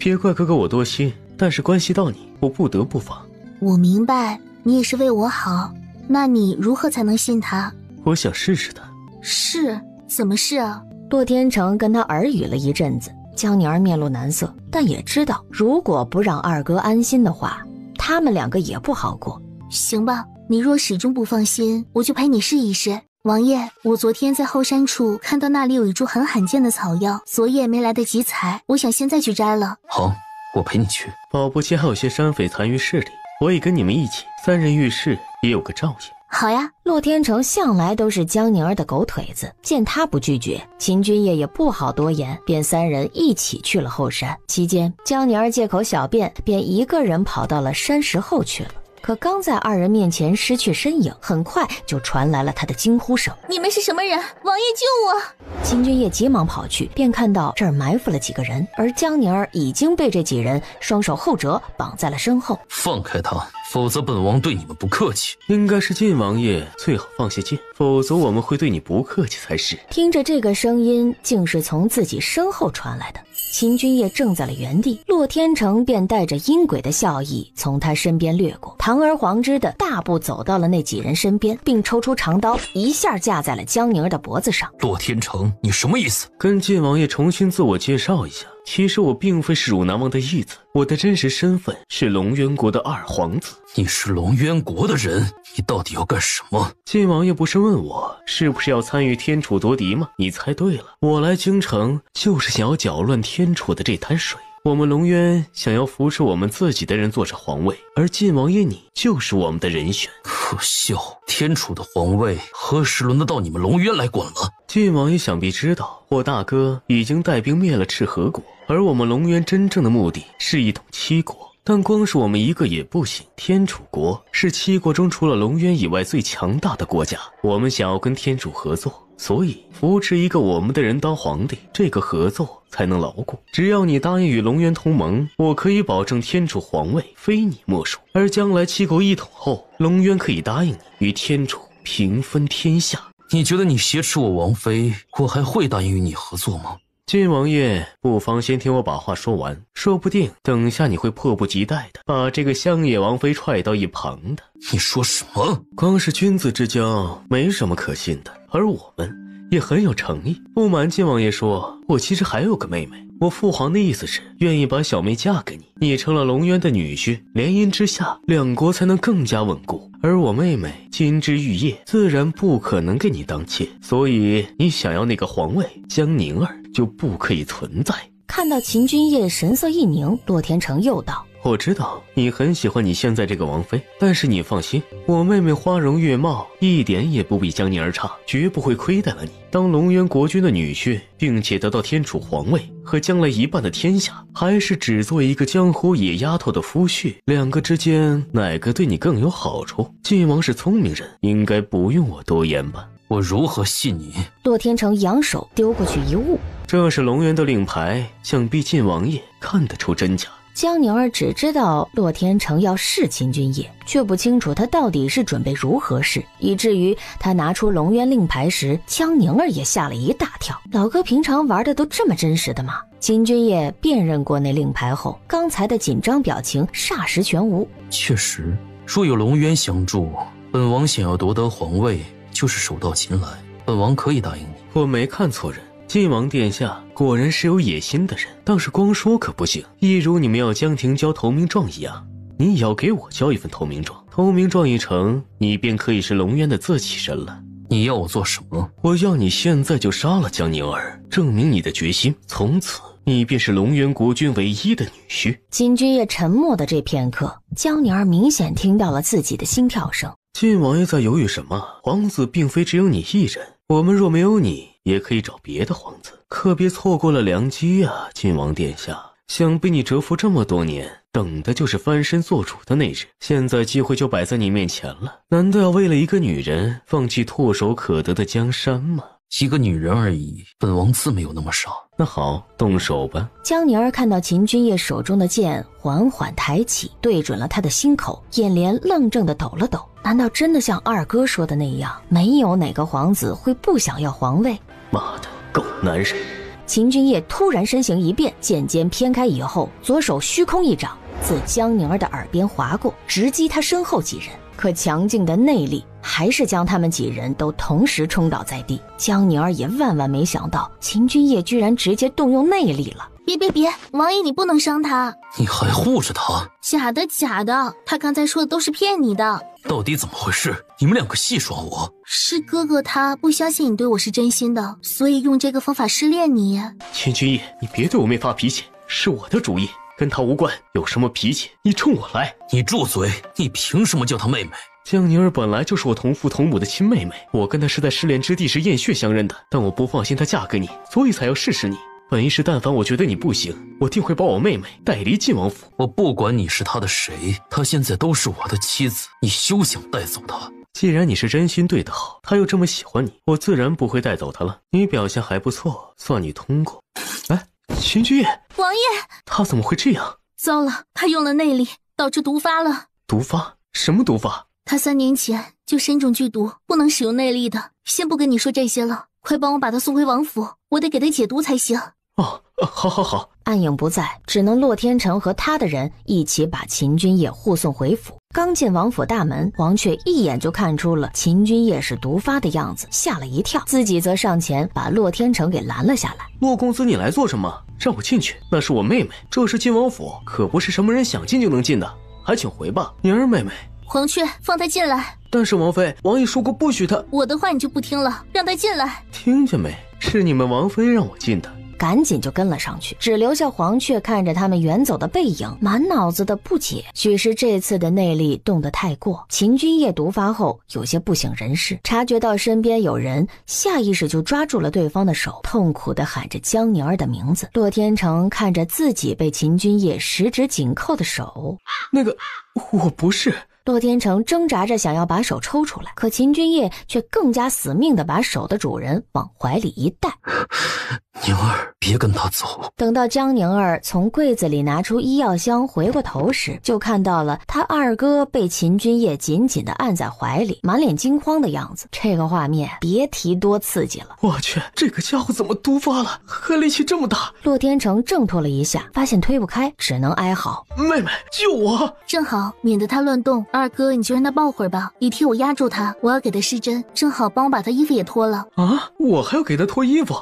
别怪哥哥我多心，但是关系到你，我不得不防。我明白，你也是为我好，那你如何才能信他？我想试试的。是？怎么试啊？洛天成跟他耳语了一阵子。江宁儿面露难色，但也知道如果不让二哥安心的话，他们两个也不好过。行吧，你若始终不放心，我就陪你试一试。王爷，我昨天在后山处看到那里有一株很罕见的草药，昨夜没来得及采，我想现在去摘了。好，我陪你去。保不齐还有些山匪残于市里，我也跟你们一起，三人遇事也有个照应。好呀。洛天成向来都是江宁儿的狗腿子，见他不拒绝，秦君夜也不好多言，便三人一起去了后山。期间江宁儿借口小便，便一个人跑到了山石后去了。可刚在二人面前失去身影，很快就传来了他的惊呼声：你们是什么人？王爷救我！秦君夜急忙跑去，便看到这儿埋伏了几个人，而江宁儿已经被这几人双手后折绑在了身后。放开他，否则本王对你们不客气。应该是晋王爷最好放下剑，否则我们会对你不客气才是。听着这个声音竟是从自己身后传来的，秦君夜正在了原地，洛天成便带着阴诡的笑意从他身边掠过，堂而皇之的大步走到了那几人身边，并抽出长刀一下架在了江宁儿的脖子上。洛天成，你什么意思？跟晋王爷重新自我介绍一下，其实我并非是汝南王的义子，我的真实身份是龙渊国的二皇子。你是龙渊国的人，你到底要干什么？晋王爷不是问我是不是要参与天楚夺嫡吗？你猜对了，我来京城就是想要搅乱天楚的这滩水。我们龙渊想要扶持我们自己的人坐上皇位，而晋王爷你就是我们的人选。可笑，天楚的皇位何时轮得到你们龙渊来管了？晋王爷想必知道，我大哥已经带兵灭了赤河国，而我们龙渊真正的目的是一统七国。但光是我们一个也不行，天楚国是七国中除了龙渊以外最强大的国家，我们想要跟天楚合作，所以扶持一个我们的人当皇帝，这个合作才能牢固。只要你答应与龙渊同盟，我可以保证天楚皇位非你莫属，而将来七国一统后，龙渊可以答应你与天楚平分天下。你觉得你挟持我王妃，我还会答应与你合作吗？晋王爷不妨先听我把话说完，说不定等下你会迫不及待的把这个乡野王妃踹到一旁的。你说什么？光是君子之交没什么可信的，而我们也很有诚意。不瞒晋王爷说，我其实还有个妹妹，我父皇的意思是愿意把小妹嫁给你，你成了龙渊的女婿，联姻之下，两国才能更加稳固。而我妹妹金枝玉叶，自然不可能给你当妾，所以你想要那个皇位，江宁儿就不可以存在。看到秦君夜神色一凝，洛天成又道：我知道你很喜欢你现在这个王妃，但是你放心，我妹妹花容月貌一点也不比江宁儿差，绝不会亏待了你。当龙渊国君的女婿，并且得到天楚皇位和将来一半的天下，还是只做一个江湖野丫头的夫婿，两个之间哪个对你更有好处？晋王是聪明人，应该不用我多言吧？我如何信你？洛天成扬手丢过去一物，这是龙渊的令牌，想必晋王爷看得出真假。江宁儿只知道洛天成要弑秦君夜，却不清楚他到底是准备如何弑，以至于他拿出龙渊令牌时，江宁儿也吓了一大跳。老哥平常玩的都这么真实的吗？秦君夜辨认过那令牌后，刚才的紧张表情霎时全无。确实，若有龙渊相助，本王想要夺得皇位，就是手到擒来，本王可以答应你。我没看错人，晋王殿下果然是有野心的人，但是光说可不行，一如你们要江庭交投名状一样，你也要给我交一份投名状。投名状一成，你便可以是龙渊的自己人了。你要我做什么？我要你现在就杀了江宁儿，证明你的决心，从此你便是龙渊国君唯一的女婿。秦君夜沉默的这片刻，江宁儿明显听到了自己的心跳声。晋王爷在犹豫什么？皇子并非只有你一人，我们若没有你，也可以找别的皇子，可别错过了良机啊！晋王殿下，想被你蛰伏这么多年，等的就是翻身做主的那日，现在机会就摆在你面前了，难道要为了一个女人放弃唾手可得的江山吗？一个女人而已，本王自没有那么傻。那好，动手吧。江宁儿看到秦君夜手中的剑缓缓抬起，对准了他的心口，眼帘愣怔地抖了抖。难道真的像二哥说的那样，没有哪个皇子会不想要皇位？妈的，狗男人！秦君夜突然身形一变，剑尖偏开以后，左手虚空一掌，自江宁儿的耳边划过，直击他身后几人。可强劲的内力还是将他们几人都同时冲倒在地。江宁儿也万万没想到，秦君夜居然直接动用内力了。别，王爷你不能伤他。你还护着他？假的，他刚才说的都是骗你的。到底怎么回事？你们两个戏耍我？是哥哥他不相信你对我是真心的，所以用这个方法试炼你。秦君夜，你别对我妹发脾气，是我的主意，跟他无关，有什么脾气你冲我来。你住嘴！你凭什么叫她妹妹？江宁儿本来就是我同父同母的亲妹妹，我跟她是在试炼之地时验血相认的，但我不放心她嫁给你，所以才要试试你。本意是但凡我觉得你不行，我定会把我妹妹带离晋王府。我不管你是她的谁，她现在都是我的妻子，你休想带走她。既然你是真心对她好，她又这么喜欢你，我自然不会带走她了。你表现还不错，算你通过。哎，秦君夜，王爷，他怎么会这样？糟了，他用了内力，导致毒发了。毒发？什么毒发？他3年前就身中剧毒，不能使用内力的。先不跟你说这些了，快帮我把他送回王府，我得给他解毒才行。哦，好。暗影不在，只能洛天成和他的人一起把秦君夜护送回府。刚进王府大门，王却一眼就看出了秦君夜是毒发的样子，吓了一跳，自己则上前把洛天成给拦了下来。洛公子，你来做什么？让我进去，那是我妹妹，这是晋王府，可不是什么人想进就能进的，还请回吧，宁儿妹妹。黄雀，放他进来。但是王妃，王爷说过不许他。我的话你就不听了，让他进来。听见没？是你们王妃让我进的。赶紧就跟了上去，只留下黄雀看着他们远走的背影，满脑子的不解。许是这次的内力动得太过，秦君夜毒发后有些不省人事，察觉到身边有人，下意识就抓住了对方的手，痛苦地喊着江宁儿的名字。洛天成看着自己被秦君夜十指紧扣的手，那个，我不是。洛天成挣扎着想要把手抽出来，可秦君夜却更加死命地把手的主人往怀里一带。宁儿，别跟他走。等到江宁儿从柜子里拿出医药箱，回过头时，就看到了他二哥被秦君夜紧紧地按在怀里，满脸惊慌的样子。这个画面别提多刺激了。我去，这个家伙怎么毒发了，还力气这么大？洛天成挣脱了一下，发现推不开，只能哀嚎：妹妹，救我！正好免得他乱动，二哥，你就让他抱会儿吧，你替我压住他，我要给他施针，正好帮我把他衣服也脱了。啊，我还要给他脱衣服？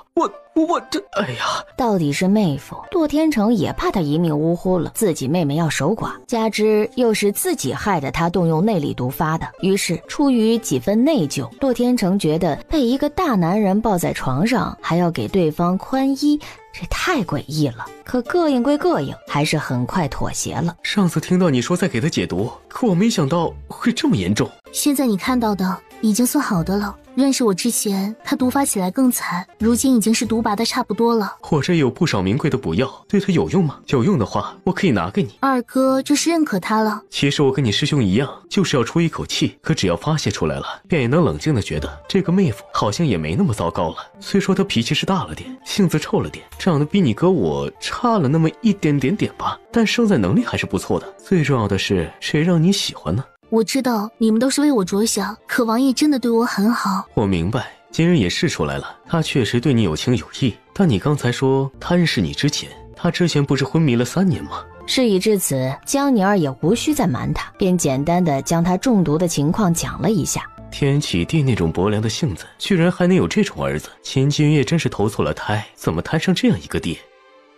我这，哎呀！到底是妹夫，骆天成也怕他一命呜呼了，自己妹妹要守寡，加之又是自己害得他动用内力毒发的，于是出于几分内疚，骆天成觉得被一个大男人抱在床上，还要给对方宽衣，这太诡异了。可膈应归膈应，还是很快妥协了。上次听到你说在给他解毒，可我没想到会这么严重。现在你看到的已经算好的了。认识我之前，他毒发起来更惨，如今已经是毒拔的差不多了。我这有不少名贵的补药，对他有用吗？有用的话，我可以拿给你。二哥，这是认可他了。其实我跟你师兄一样，就是要出一口气，可只要发泄出来了，便也能冷静的觉得这个妹夫好像也没那么糟糕了。虽说他脾气是大了点，性子臭了点，长得比你哥我差了那么一点吧，但胜在能力还是不错的。最重要的是，谁让你喜欢呢？我知道你们都是为我着想，可王爷真的对我很好。我明白，今日也试出来了，他确实对你有情有义。但你刚才说他认识你之前，他之前不是昏迷了3年吗？事已至此，江宁儿也无需再瞒他，便简单的将他中毒的情况讲了一下。天启帝那种薄凉的性子，居然还能有这种儿子，秦君夜真是投错了胎，怎么摊上这样一个爹？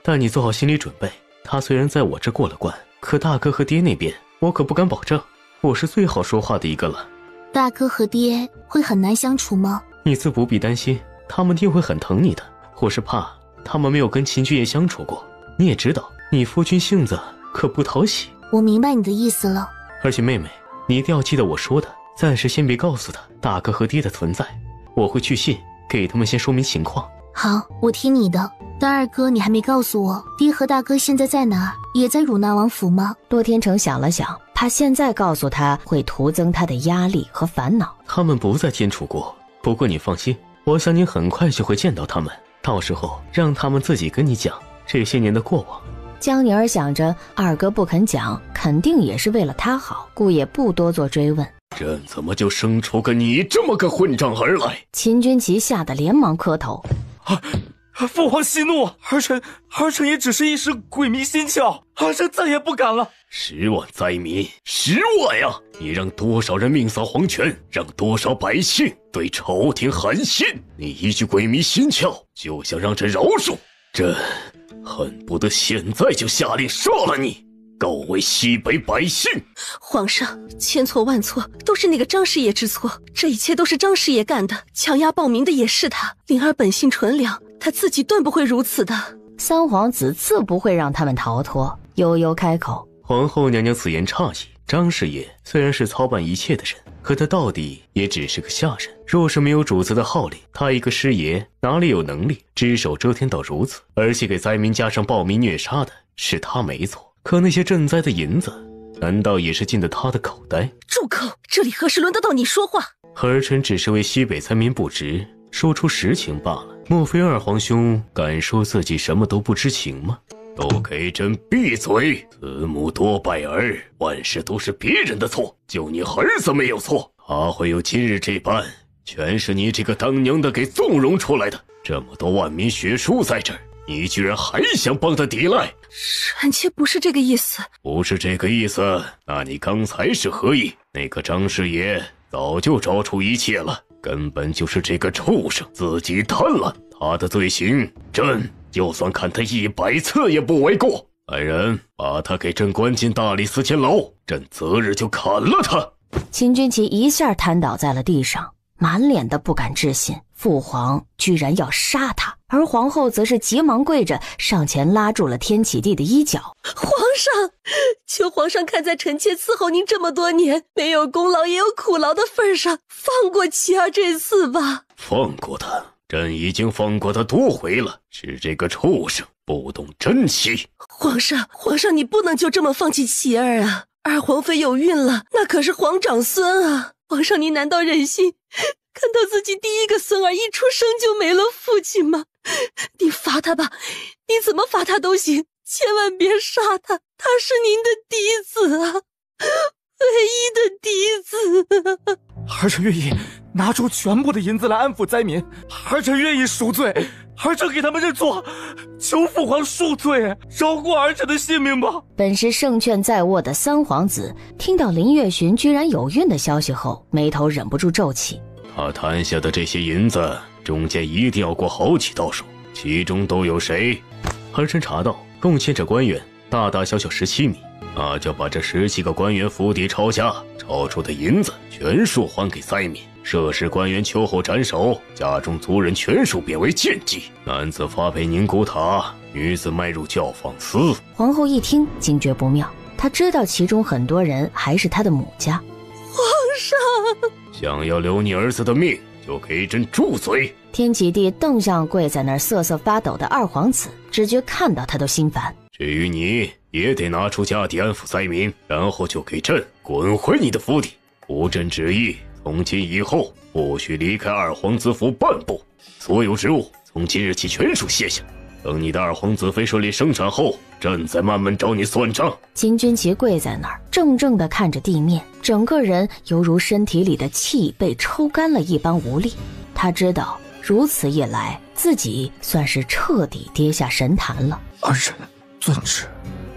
但你做好心理准备，他虽然在我这过了关，可大哥和爹那边，我可不敢保证我是最好说话的一个了。大哥和爹会很难相处吗？你自不必担心，他们定会很疼你的。我是怕他们没有跟秦君夜相处过，你也知道你夫君性子可不讨喜。我明白你的意思了。而且妹妹，你一定要记得我说的，暂时先别告诉他大哥和爹的存在，我会去信给他们先说明情况。好，我听你的。但二哥，你还没告诉我，爹和大哥现在在哪儿？也在汝南王府吗？骆天成想了想，怕现在告诉他会徒增他的压力和烦恼。他们不在天楚国，不过你放心，我想你很快就会见到他们，到时候让他们自己跟你讲这些年的过往。江宁儿想着二哥不肯讲，肯定也是为了他好，故也不多做追问。朕怎么就生出个你这么个混账儿来？秦军旗吓得连忙磕头。父皇息怒，儿臣也只是一时鬼迷心窍，儿臣再也不敢了。10万灾民，10万呀！你让多少人命丧黄泉，让多少百姓对朝廷寒心？你一句鬼迷心窍就想让朕饶恕？朕恨不得现在就下令杀了你，告慰西北百姓。皇上，千错万错，都是那个张师爷之错，这一切都是张师爷干的，强压报名的也是他。灵儿本性纯良，他自己断不会如此的。三皇子自不会让他们逃脱，悠悠开口。皇后娘娘此言差矣，张师爷虽然是操办一切的人，可他到底也只是个下人，若是没有主子的号令，他一个师爷哪里有能力只手遮天到如此？而且给灾民加上暴民虐杀的是他没错，可那些赈灾的银子难道也是进的他的口袋？住口！这里何时轮得到你说话？儿臣只是为西北灾民不值，说出实情罢了。莫非二皇兄敢说自己什么都不知情吗？都给朕闭嘴！慈母多败儿，万事都是别人的错，就你儿子没有错。他会有今日这般，全是你这个当娘的给纵容出来的。这么多万民血书在这儿，你居然还想帮他抵赖？臣妾不是这个意思。不是这个意思，那你刚才是何意？那个张师爷早就找出一切了，根本就是这个畜生自己贪婪。他的罪行，朕就算看他100次也不为过。来人，把他给朕关进大理寺监牢，朕择日就砍了他。秦军旗一下瘫倒在了地上，满脸的不敢置信，父皇居然要杀他，而皇后则是急忙跪着上前拉住了天启帝的衣角。皇上，求皇上看在臣妾伺候您这么多年，没有功劳也有苦劳的份上，放过琪儿这次吧。放过他？朕已经放过他多回了，是这个畜生不懂珍惜。皇上，你不能就这么放弃琪儿啊！二皇妃有孕了，那可是皇长孙啊！皇上，你难道忍心看到自己第一个孙儿一出生就没了父亲吗？你罚他吧，你怎么罚他都行，千万别杀他，他是您的嫡子啊，唯一的嫡子。儿臣愿意拿出全部的银子来安抚灾民，儿臣愿意赎罪，儿臣给他们认错，求父皇恕罪，饶过儿臣的性命吧。本是胜券在握的三皇子听到林月寻居然有孕的消息后，眉头忍不住皱起。他贪下的这些银子中间一定要过好几道手，其中都有谁？儿臣查到共牵扯官员大大小小17名，那就把这17个官员府邸抄家抄出的银子全数还给灾民，涉事官员秋后斩首，家中族人全数贬为贱籍，男子发配宁古塔，女子迈入教坊司。皇后一听惊觉不妙，她知道其中很多人还是她的母家。皇上，想要留你儿子的命，就给朕住嘴！天启帝瞪向跪在那儿瑟瑟发抖的二皇子，只觉看到他都心烦。至于你，也得拿出家底安抚灾民，然后就给朕滚回你的府邸。无朕旨意，从今以后不许离开二皇子府半步，所有职务从今日起全数卸下。等你的二皇子妃顺利生产后，朕再慢慢找你算账。金军旗跪在那儿，怔怔地看着地面，整个人犹如身体里的气被抽干了一般无力。他知道如此一来，自己算是彻底跌下神坛了。儿臣遵旨。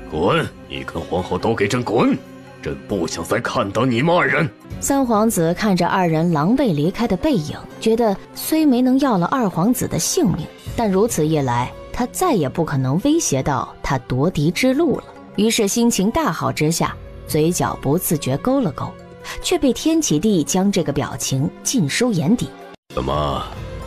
滚！你跟皇后都给朕滚！朕不想再看到你们二人。三皇子看着二人狼狈离开的背影，觉得虽没能要了二皇子的性命，但如此一来，他再也不可能威胁到他夺嫡之路了。于是心情大好之下，嘴角不自觉勾了勾，却被天启帝将这个表情尽收眼底。怎么，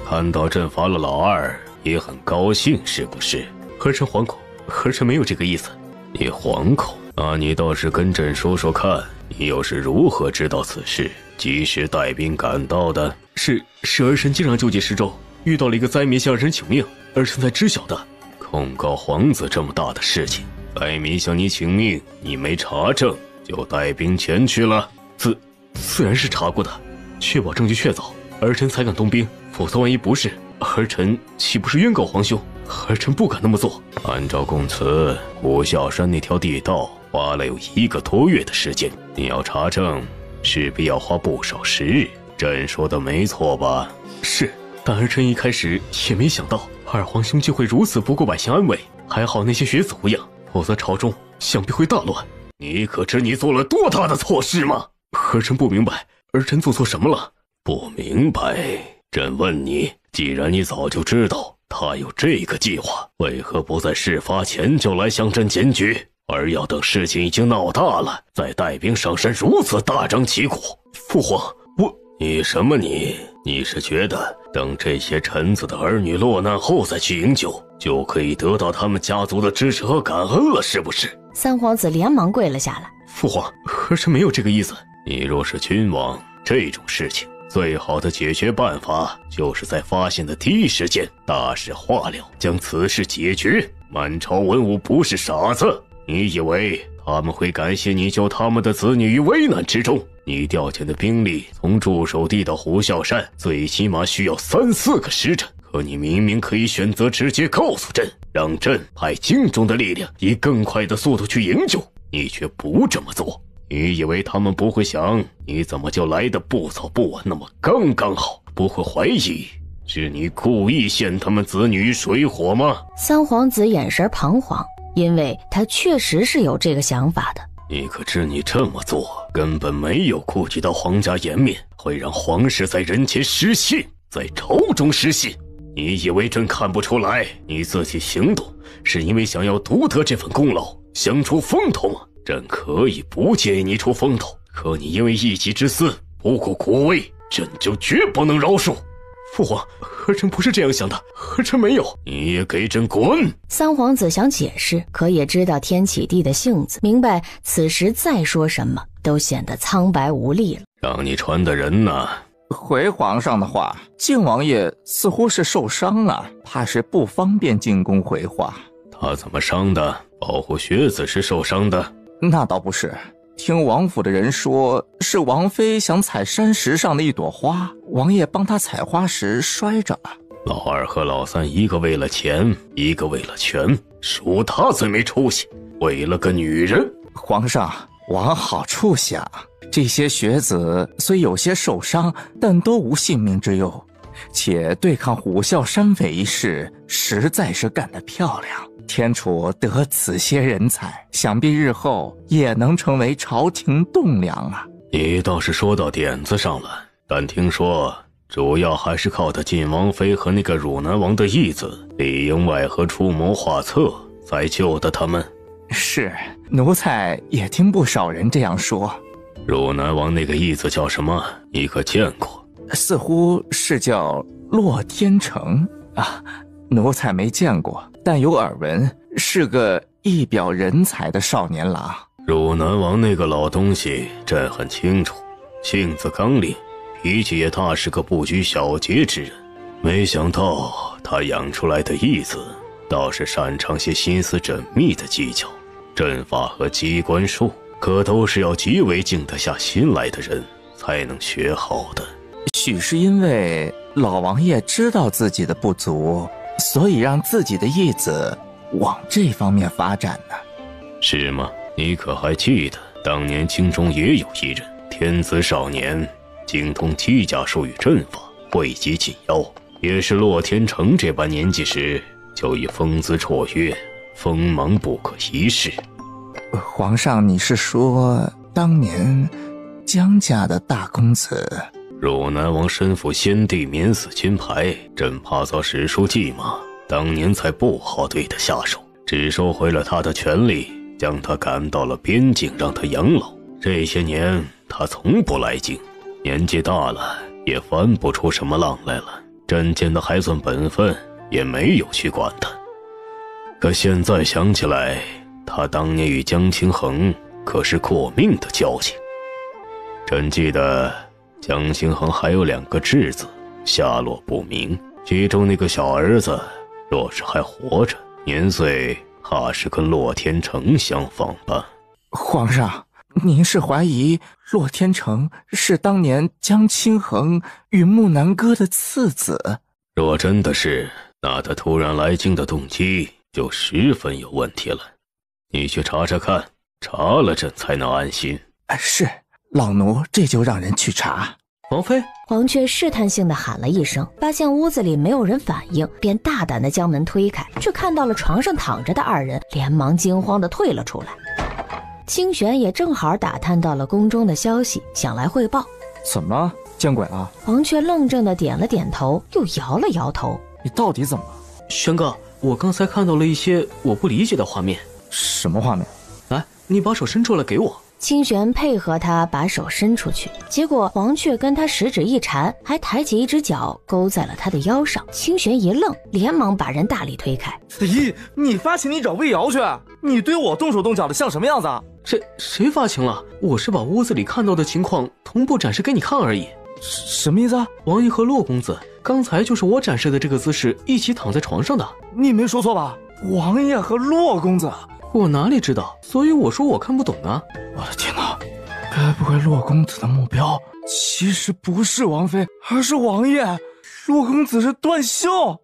看到朕罚了老二也很高兴是不是？儿臣惶恐，儿臣没有这个意思。你惶恐？那你倒是跟朕说说看，你又是如何知道此事，及时带兵赶到的？是儿臣经常救济施州，遇到了一个灾民向儿臣请命，儿臣才知晓的。控告皇子这么大的事情，灾民向你请命，你没查证就带兵前去了？自然是查过的，确保证据确凿，儿臣才敢动兵，否则万一不是，儿臣岂不是冤告皇兄？儿臣不敢那么做。按照供词，虎啸山那条地道花了有1个多月的时间，你要查证，势必要花不少时日。朕说的没错吧？是，但儿臣一开始也没想到二皇兄就会如此不顾百姓安危。还好那些学子无恙，否则朝中想必会大乱。你可知你做了多大的错事吗？儿臣不明白，儿臣做错什么了？不明白？朕问你，既然你早就知道他有这个计划，为何不在事发前就来向朕检举，而要等事情已经闹大了，再带兵上山如此大张旗鼓？父皇，你什么你？你是觉得等这些臣子的儿女落难后再去营救，就可以得到他们家族的支持和感恩了，是不是？三皇子连忙跪了下来。父皇，儿臣没有这个意思。你若是君王，这种事情最好的解决办法，就是在发现的第一时间大事化了，将此事解决。满朝文武不是傻子，你以为他们会感谢你救他们的子女于危难之中？你调遣的兵力从驻守地到虎啸山，最起码需要3、4个时辰。可你明明可以选择直接告诉朕，让朕派京中的力量以更快的速度去营救，你却不这么做。你以为他们不会想你怎么就来的不早不晚，那么刚刚好？不会怀疑是你故意陷他们子女于水火吗？三皇子眼神彷徨，因为他确实是有这个想法的。你可知你这么做根本没有顾及到皇家颜面，会让皇室在人前失信，在朝中失信。你以为朕看不出来你自己行动是因为想要独得这份功劳，想出风头吗？朕可以不介意你出风头，可你因为一己之私不顾国威，朕就绝不能饶恕。父皇，儿臣不是这样想的，儿臣没有。你也给朕滚！三皇子想解释，可也知道天启帝的性子，明白此时再说什么都显得苍白无力了。让你传的人呢？回皇上的话，靖王爷似乎是受伤了，怕是不方便进宫回话。他怎么伤的？保护学子是受伤的？那倒不是，听王府的人说，是王妃想采山石上的一朵花，王爷帮她采花时摔着了。老二和老三，一个为了钱，一个为了权，属他最没出息，为了个女人。皇上，往好处想，这些学子虽有些受伤，但都无性命之忧。且对抗虎啸山匪一事实在是干得漂亮。天楚得此些人才，想必日后也能成为朝廷栋梁啊。你倒是说到点子上了，但听说主要还是靠他晋王妃和那个汝南王的义子里应外合出谋划策，才救的他们。是，奴才也听不少人这样说。汝南王那个义子叫什么？你可见过？似乎是叫洛天成啊，奴才没见过，但有耳闻，是个一表人才的少年郎。汝南王那个老东西，朕很清楚，性子刚烈，脾气也大，是个不拘小节之人。没想到他养出来的义子，倒是擅长些心思缜密的技巧，阵法和机关术，可都是要极为静得下心来的人才能学好的。许是因为老王爷知道自己的不足，所以让自己的义子往这方面发展呢？是吗？你可还记得当年京中也有一人天资少年，精通机甲术与阵法，汇集锦妖，也是洛天成这般年纪时就已风姿绰约，锋芒不可一世。皇上，你是说当年江家的大公子？汝南王身负先帝免死金牌，朕怕遭史书记骂，当年才不好对他下手，只收回了他的权利，将他赶到了边境，让他养老。这些年他从不来京，年纪大了也翻不出什么浪来了，朕见他还算本分，也没有去管他。可现在想起来，他当年与江清衡可是过命的交情。朕记得江清衡还有2个稚子，下落不明，其中那个小儿子若是还活着，年岁怕是跟洛天成相仿吧。皇上，您是怀疑洛天成是当年江清衡与木南哥的次子？若真的是，那他突然来京的动机就十分有问题了。你去查查看，查了朕才能安心。是，老奴这就让人去查。王妃，黄雀试探性地喊了一声，发现屋子里没有人反应，便大胆地将门推开，却看到了床上躺着的2人，连忙惊慌地退了出来。清玄也正好打探到了宫中的消息，想来汇报。怎么见鬼了？黄雀愣怔地点了点头，又摇了摇头。你到底怎么了？玄哥，我刚才看到了一些我不理解的画面。什么画面？来，你把手伸出来给我。清玄配合他把手伸出去，结果黄雀跟他食指一缠，还抬起一只脚勾在了他的腰上。清玄一愣，连忙把人大力推开。咦，你发情你找魏瑶去，你对我动手动脚的像什么样子啊？谁发情了？我是把屋子里看到的情况同步展示给你看而已。什么意思啊？王爷和洛公子刚才就是我展示的这个姿势一起躺在床上的。你没说错吧？王爷和洛公子？我哪里知道，所以我说我看不懂啊。我的天哪，该不会洛公子的目标其实不是王妃，而是王爷？洛公子是段秀。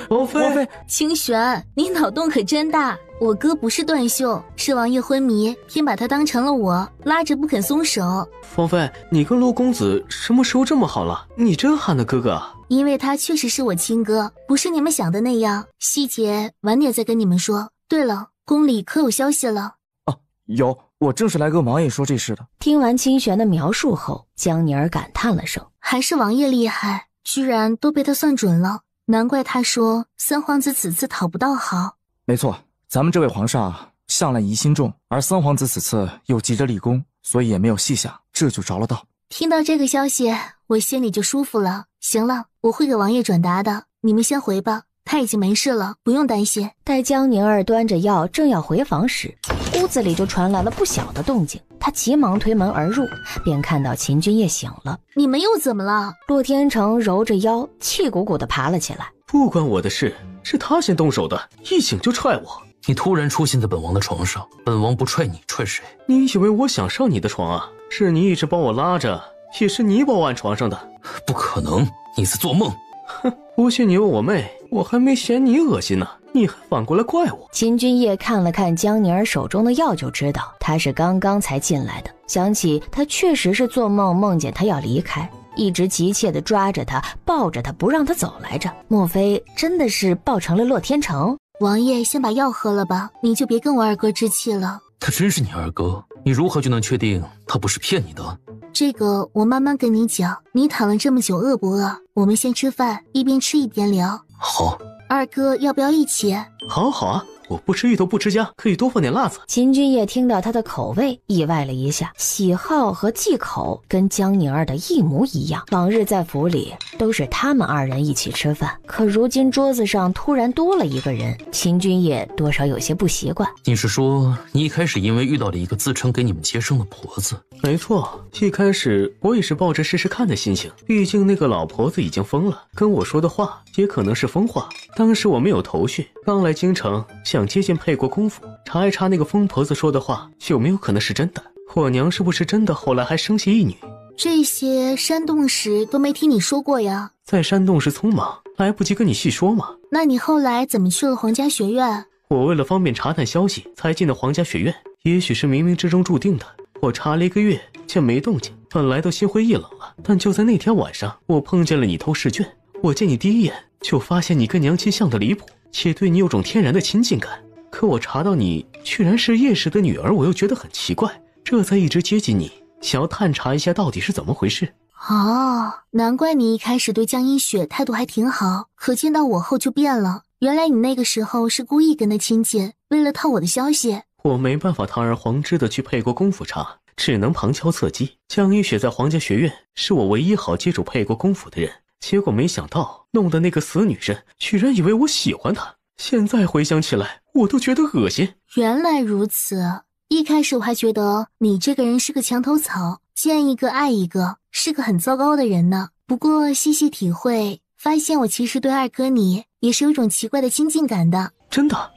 王妃，清玄，你脑洞可真大。我哥不是段秀，是王爷昏迷，偏把他当成了我，拉着不肯松手。王妃，你跟洛公子什么时候这么好了？你真喊他哥哥啊？因为他确实是我亲哥，不是你们想的那样。细节晚点再跟你们说。对了，宫里可有消息了？有，我正是来跟王爷说这事的。听完清玄的描述后，江宁儿感叹了声，还是王爷厉害，居然都被他算准了，难怪他说三皇子此次讨不到好。没错，咱们这位皇上向来疑心重，而三皇子此次又急着立功，所以也没有细想，这就着了道。听到这个消息，我心里就舒服了。行了，我会给王爷转达的，你们先回吧，他已经没事了，不用担心。待江宁儿端着药正要回房时，屋子里就传来了不小的动静。他急忙推门而入，便看到秦君夜醒了。你们又怎么了？洛天成揉着腰，气鼓鼓地爬了起来。不关我的事，是他先动手的，一醒就踹我。你突然出现在本王的床上，本王不踹你，踹谁？你以为我想上你的床啊？是你一直帮我拉着，也是你把我按床上的。不可能，你在做梦。哼，不信你问我妹，我还没嫌你恶心呢，你还反过来怪我。秦君夜看了看江宁儿手中的药，就知道他是刚刚才进来的，想起他确实是做梦梦见他要离开，一直急切地抓着他，抱着他不让他走来着。莫非真的是抱成了洛天成？王爷先把药喝了吧，你就别跟我二哥置气了。他真是你二哥？你如何就能确定他不是骗你的？这个我慢慢跟你讲。你躺了这么久，饿不饿？我们先吃饭，一边吃一边聊。好。二哥要不要一起？好啊，我不吃芋头不吃姜，可以多放点辣子。秦君夜听到他的口味，意外了一下，喜好和忌口跟江宁儿的一模一样。往日在府里都是他们二人一起吃饭，可如今桌子上突然多了一个人，秦君夜多少有些不习惯。你是说你一开始因为遇到了一个自称给你们接生的婆子？没错，一开始我也是抱着试试看的心情，毕竟那个老婆子已经疯了，跟我说的话也可能是疯话。当时我没有头绪，刚来京城想接近沛国公府，查一查那个疯婆子说的话有没有可能是真的，我娘是不是真的后来还生下一女。这些山洞时都没听你说过呀。在山洞时匆忙，来不及跟你细说嘛。那你后来怎么去了皇家学院？我为了方便查探消息才进了皇家学院，也许是冥冥之中注定的。我查了1个月见没动静，本来都心灰意冷了，但就在那天晚上，我碰见了你偷试卷。我见你第一眼就发现你跟娘亲像得离谱，且对你有种天然的亲近感。可我查到你居然是叶氏的女儿，我又觉得很奇怪，这才一直接近你，想要探查一下到底是怎么回事。哦，难怪你一开始对江一雪态度还挺好，可见到我后就变了。原来你那个时候是故意跟他亲近，为了套我的消息。我没办法堂而皇之的去沛国公府查，只能旁敲侧击。江一雪在皇家学院是我唯一好接触沛国公府的人，结果没想到弄得那个死女人居然以为我喜欢她。现在回想起来，我都觉得恶心。原来如此，一开始我还觉得你这个人是个墙头草，见一个爱一个，是个很糟糕的人呢。不过细细体会，发现我其实对二哥你也是有种奇怪的亲近感的。真的？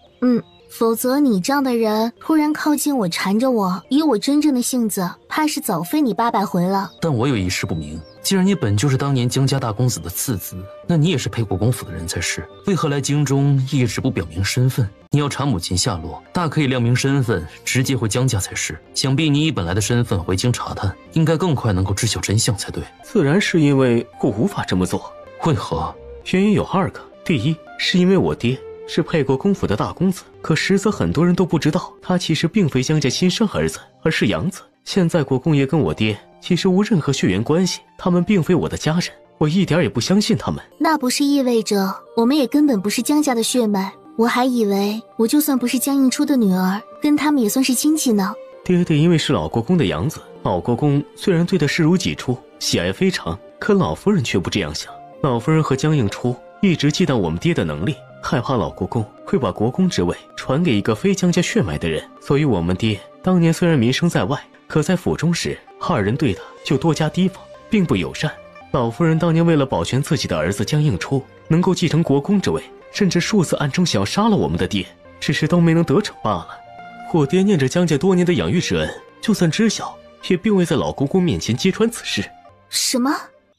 否则你这样的人突然靠近我，缠着我，以我真正的性子，怕是早飞你800回了。但我有一事不明，既然你本就是当年江家大公子的次子，那你也是沛国公府的人才是，为何来京中一直不表明身份？你要查母亲下落，大可以亮明身份，直接回江家才是。想必你以本来的身份回京查探，应该更快能够知晓真相才对。自然是因为我无法这么做。为何？原因有2个。第一，是因为我爹是沛国公府的大公子，可实则很多人都不知道，他其实并非江家亲生儿子，而是养子。现在国公爷跟我爹其实无任何血缘关系，他们并非我的家人，我一点也不相信他们。那不是意味着我们也根本不是江家的血脉？我还以为我就算不是江映初的女儿，跟他们也算是亲戚呢。爹爹因为是老国公的养子，老国公虽然对他视如己出，喜爱非常，可老夫人却不这样想。老夫人和江映初一直忌惮我们爹的能力，害怕老国公会把国公之位传给一个非江家血脉的人，所以我们爹当年虽然名声在外，可在府中时2人对他就多加提防，并不友善。老夫人当年为了保全自己的儿子江映初能够继承国公之位，甚至数次暗中想要杀了我们的爹，只是都没能得逞罢了。我爹念着江家多年的养育之恩，就算知晓也并未在老国公面前揭穿此事。什么？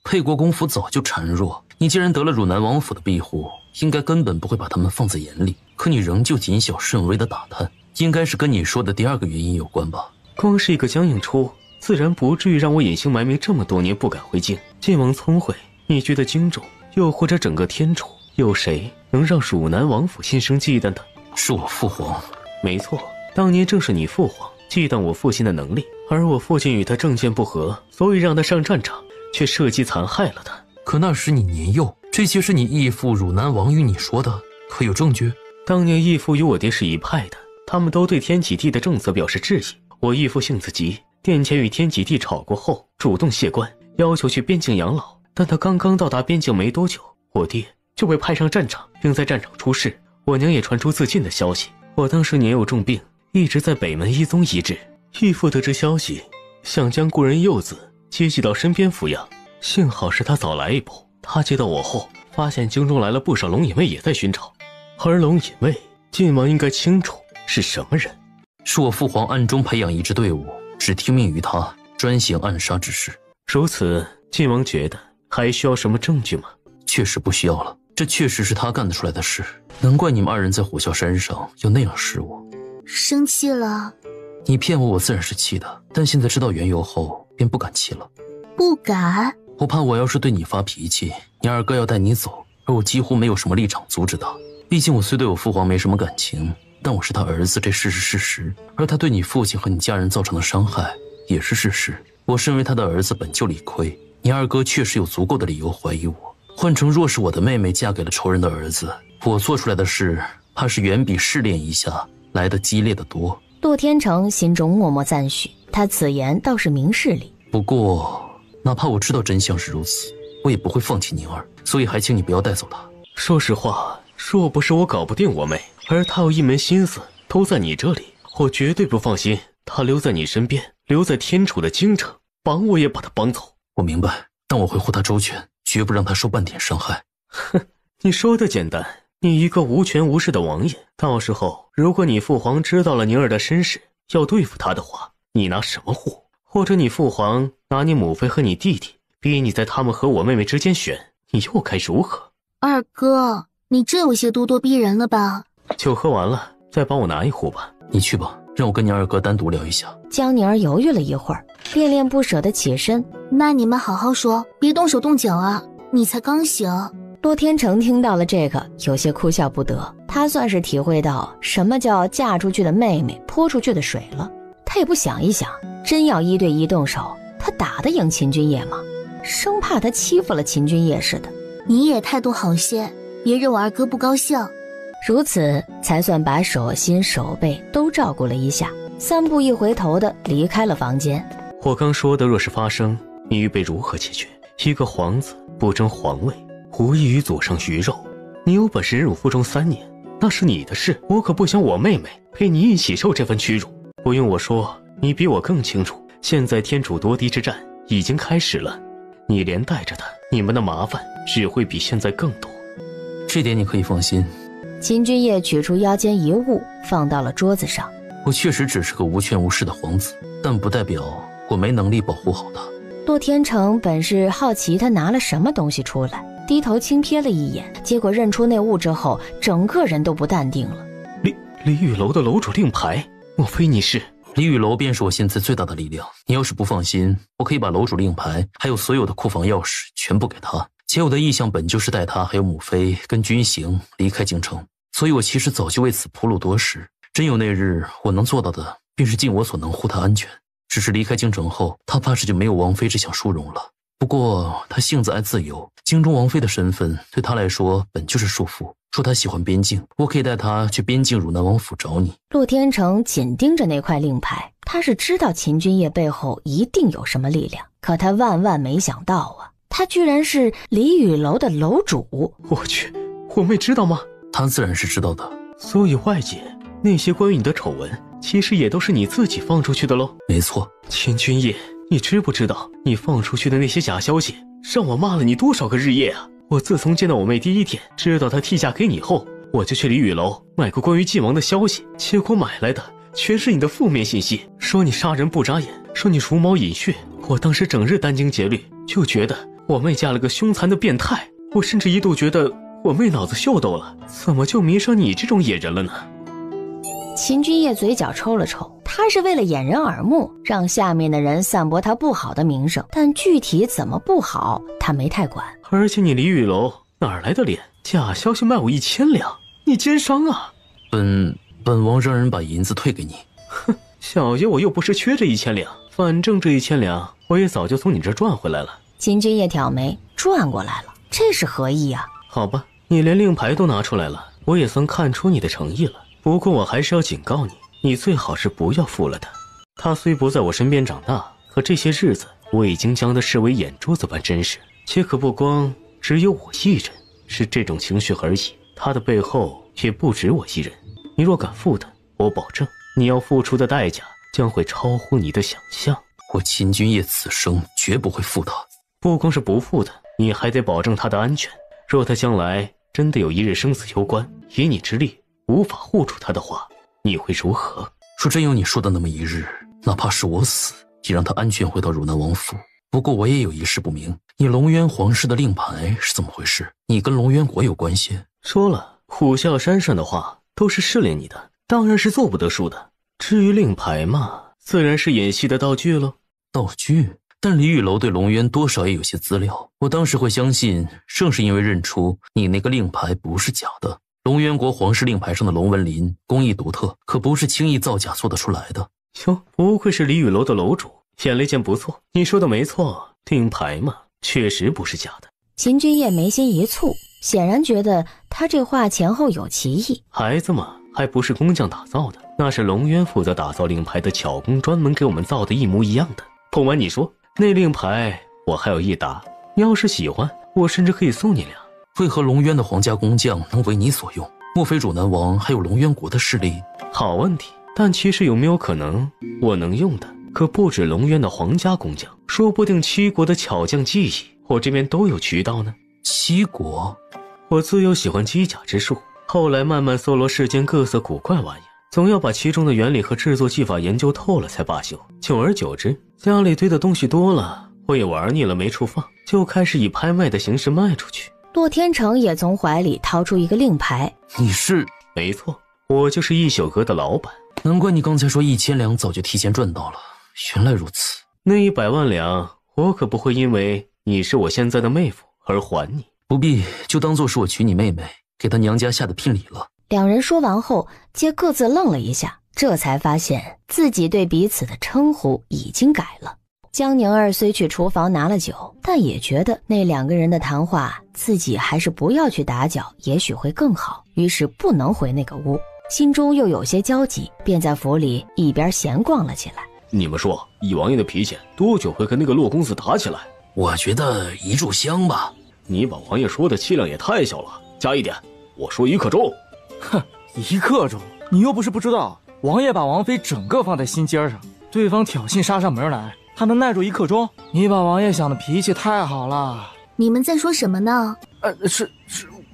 沛国公府早就孱弱，你既然得了汝南王府的庇护，应该根本不会把他们放在眼里，可你仍旧谨小慎微的打探，应该是跟你说的第2个原因有关吧？光是一个江映初，自然不至于让我隐姓埋名这么多年不敢回京。晋王聪慧，你觉得京中又或者整个天楚，有谁能让汝南王府心生忌惮的？是我父皇。没错，当年正是你父皇忌惮我父亲的能力，而我父亲与他政见不合，所以让他上战场，却设计残害了他。可那时你年幼，这些是你义父汝南王与你说的，可有证据？当年义父与我爹是一派的，他们都对天启帝的政策表示质疑。我义父性子急，殿前与天启帝吵过后，主动谢官，要求去边境养老。但他刚刚到达边境没多久，我爹就被派上战场，并在战场出事。我娘也传出自尽的消息。我当时年幼重病，一直在北门一宗医治。义父得知消息，想将故人幼子接济到身边抚养。幸好是他早来一步，他接到我后，发现京中来了不少龙隐卫也在寻找。而龙隐卫，晋王应该清楚是什么人。是我父皇暗中培养一支队伍，只听命于他，专行暗杀之事。如此，晋王觉得还需要什么证据吗？确实不需要了，这确实是他干得出来的事。难怪你们2人在虎啸山上要那样试我。生气了？你骗我，我自然是气的，但现在知道缘由后，便不敢气了。不敢？我怕我要是对你发脾气，你二哥要带你走，而我几乎没有什么立场阻止他。毕竟我虽对我父皇没什么感情，但我是他儿子，这事是事实。而他对你父亲和你家人造成的伤害也是事实。我身为他的儿子本就理亏，你二哥确实有足够的理由怀疑我。换成若是我的妹妹嫁给了仇人的儿子，我做出来的事怕是远比试炼一下来得激烈得多。陆天成心中默默赞许，他此言倒是明事理。不过哪怕我知道真相是如此，我也不会放弃宁儿，所以还请你不要带走她。说实话，若不是我搞不定我妹，而她有一门心思都在你这里，我绝对不放心她留在你身边，留在天楚的京城，绑我也把她绑走。我明白，但我会护她周全，绝不让她受半点伤害。哼，你说的简单，你一个无权无势的王爷，到时候如果你父皇知道了宁儿的身世，要对付他的话，你拿什么护？或者你父皇拿你母妃和你弟弟，逼你在他们和我妹妹之间选，你又该如何？二哥，你这有些咄咄逼人了吧？酒喝完了，再帮我拿一壶吧。你去吧，让我跟你二哥单独聊一下。江宁儿犹豫了一会儿，恋恋不舍地起身。那你们好好说，别动手动脚啊！你才刚醒。陆天成听到了这个，有些哭笑不得。他算是体会到什么叫嫁出去的妹妹泼出去的水了。他也不想一想，真要1对1动手，他打得赢秦君夜吗？生怕他欺负了秦君夜似的。你也态度好些，别惹我二哥不高兴。如此才算把手心手背都照顾了一下，3步1回头的离开了房间。我刚说的若是发生，你预备如何解决？一个皇子不争皇位，无异于祖上鱼肉。你有本事忍辱负重3年，那是你的事，我可不想我妹妹陪你一起受这份屈辱。不用我说，你比我更清楚，现在天楚夺嫡之战已经开始了，你连带着他，你们的麻烦只会比现在更多。这点你可以放心。秦君夜取出腰间一物，放到了桌子上。我确实只是个无权无势的皇子，但不代表我没能力保护好他。陆天成本是好奇他拿了什么东西出来，低头轻瞥了一眼，结果认出那物之后，整个人都不淡定了。李雨楼的楼主令牌，莫非你是？李雨楼便是我现在最大的力量。你要是不放心，我可以把楼主令牌还有所有的库房钥匙全部给他。且我的意向本就是带他还有母妃跟军行离开京城，所以我其实早就为此铺路多时。真有那日，我能做到的便是尽我所能护他安全。只是离开京城后，他怕是就没有王妃这项殊荣了。不过他性子爱自由，京中王妃的身份对他来说本就是束缚。说他喜欢边境，我可以带他去边境汝南王府找你。陆天成紧盯着那块令牌，他是知道秦君夜背后一定有什么力量，可他万万没想到啊，他居然是李雨楼的楼主。我去，我妹知道吗？她自然是知道的。所以外界那些关于你的丑闻，其实也都是你自己放出去的喽？没错。秦君夜，你知不知道你放出去的那些假消息，让我骂了你多少个日夜啊！我自从见到我妹第一天，知道她替嫁给你后，我就去李雨楼买过关于晋王的消息，结果买来的全是你的负面信息，说你杀人不眨眼，说你除毛饮血。我当时整日殚精竭虑，就觉得我妹嫁了个凶残的变态，我甚至一度觉得我妹脑子秀逗了，怎么就迷上你这种野人了呢？秦君夜嘴角抽了抽，他是为了掩人耳目，让下面的人散播他不好的名声，但具体怎么不好，他没太管。而且你李雨楼哪来的脸？假消息卖我1000两，你奸商啊！本王让人把银子退给你。哼，小爷我又不是缺这1000两，反正这1000两我也早就从你这赚回来了。秦君夜挑眉，赚过来了，这是何意啊？好吧，你连令牌都拿出来了，我也算看出你的诚意了。不过我还是要警告你，你最好是不要负了他。他虽不在我身边长大，可这些日子我已经将他视为眼珠子般珍视，且可不光只有我一人是这种情绪而已，他的背后也不止我一人。你若敢负他，我保证你要付出的代价将会超乎你的想象。我秦君夜此生绝不会负他。不光是不负他，你还得保证他的安全。若他将来真的有一日生死攸关，以你之力无法护住他的话，你会如何？说真有你说的那么一日，哪怕是我死，也让他安全回到汝南王府。不过我也有一事不明，你龙渊皇室的令牌是怎么回事？你跟龙渊国有关系？说了，虎啸山上的话都是试炼你的，当然是做不得数的。至于令牌嘛，自然是演戏的道具喽。道具？但李雨楼对龙渊多少也有些资料，我当时会相信，正是因为认出你那个令牌不是假的。龙渊国皇室令牌上的龙纹鳞工艺独特，可不是轻易造假做得出来的。哟，不愧是李雨楼的楼主，眼力见不错。你说的没错，令牌嘛，确实不是假的。秦君夜眉心一蹙，显然觉得他这话前后有其意。孩子嘛，还不是工匠打造的，那是龙渊负责打造令牌的巧工专门给我们造的一模一样的。不瞒你说，那令牌我还有一打，你要是喜欢，我甚至可以送你俩。为何龙渊的皇家工匠能为你所用？莫非汝南王还有龙渊国的势力？好问题，但其实有没有可能，我能用的可不止龙渊的皇家工匠，说不定7国的巧匠技艺，我这边都有渠道呢。7国？我自幼喜欢机甲之术，后来慢慢搜罗世间各色古怪玩意，总要把其中的原理和制作技法研究透了才罢休。久而久之，家里堆的东西多了，我也玩腻了没处放，就开始以拍卖的形式卖出去。洛天成也从怀里掏出一个令牌。你是？没错，我就是一宿阁的老板。难怪你刚才说1000两早就提前赚到了，原来如此。那100万两，我可不会因为你是我现在的妹夫而还你。不必，就当做是我娶你妹妹，给她娘家下的聘礼了。两人说完后，皆各自愣了一下，这才发现自己对彼此的称呼已经改了。江宁儿虽去厨房拿了酒，但也觉得那2个人的谈话自己还是不要去打搅，也许会更好，于是不能回那个屋，心中又有些焦急，便在府里一边闲逛了起来。你们说，以王爷的脾气，多久会跟那个洛公子打起来？我觉得1炷香吧。你把王爷说的气量也太小了，加一点，我说1刻钟。哼，1刻钟？你又不是不知道，王爷把王妃整个放在心尖上，对方挑衅杀上门来，他能耐住1刻钟？你把王爷想的脾气太好了。你们在说什么呢？是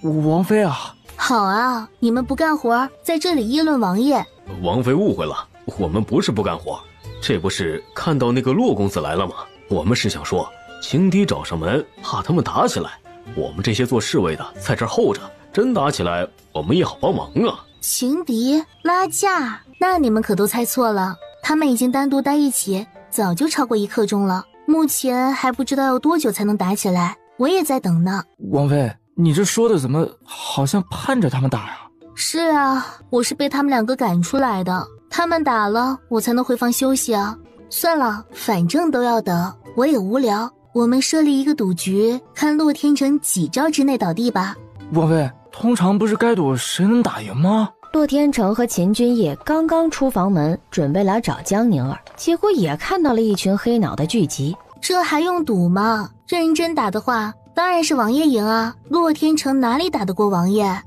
王妃啊。好啊，你们不干活，在这里议论王爷。王妃误会了，我们不是不干活，这不是看到那个洛公子来了吗？我们是想说，情敌找上门，怕他们打起来，我们这些做侍卫的在这儿候着，真打起来，我们也好帮忙啊。情敌拉架，那你们可都猜错了，他们已经单独待一起，早就超过1刻钟了，目前还不知道要多久才能打起来，我也在等呢。王妃，你这说的怎么好像盼着他们打呀？是啊，我是被他们2个赶出来的，他们打了，我才能回房休息啊。算了，反正都要等，我也无聊，我们设立一个赌局，看洛天成几招之内倒地吧。王妃，通常不是该赌谁能打赢吗？洛天成和秦君夜刚刚出房门，准备来找江宁儿，结果也看到了一群黑脑的聚集。这还用赌吗？认真打的话，当然是王爷赢啊！洛天成哪里打得过王爷？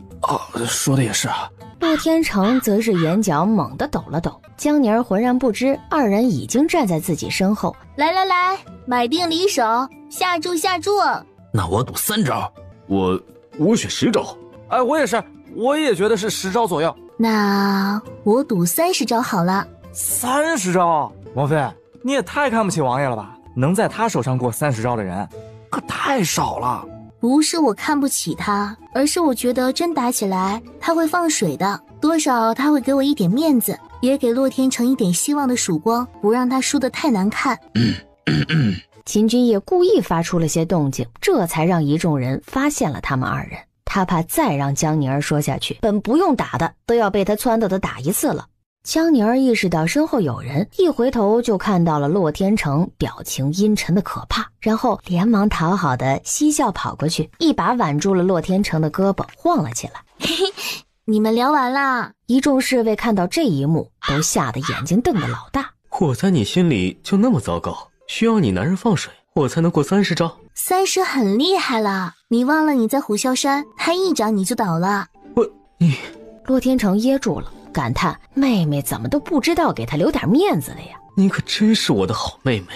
说的也是啊。洛天成则是眼角猛地抖了抖，江宁儿浑然不知2人已经站在自己身后。来，买定离手，下注。那我赌3招。我选10招。哎，我也是，我也觉得是10招左右。那我赌30招好了。30招？王妃，你也太看不起王爷了吧？能在他手上过30招的人，可太少了。不是我看不起他，而是我觉得真打起来他会放水的，多少他会给我一点面子，也给洛天成一点希望的曙光，不让他输得太难看。秦君夜故意发出了些动静，这才让一众人发现了他们2人。他怕再让江宁儿说下去，本不用打的都要被他撺掇的打1次了。江宁儿意识到身后有人，一回头就看到了洛天成表情阴沉的可怕，然后连忙讨好的嬉笑跑过去，一把挽住了洛天成的胳膊，晃了起来。你们聊完啦？一众侍卫看到这一幕，都吓得眼睛瞪得老大。我在你心里就那么糟糕，需要你男人放水，我才能过30招？30很厉害了，你忘了你在虎啸山，他一掌你就倒了。你……洛天成噎住了，感叹妹妹怎么都不知道给他留点面子了呀。你可真是我的好妹妹，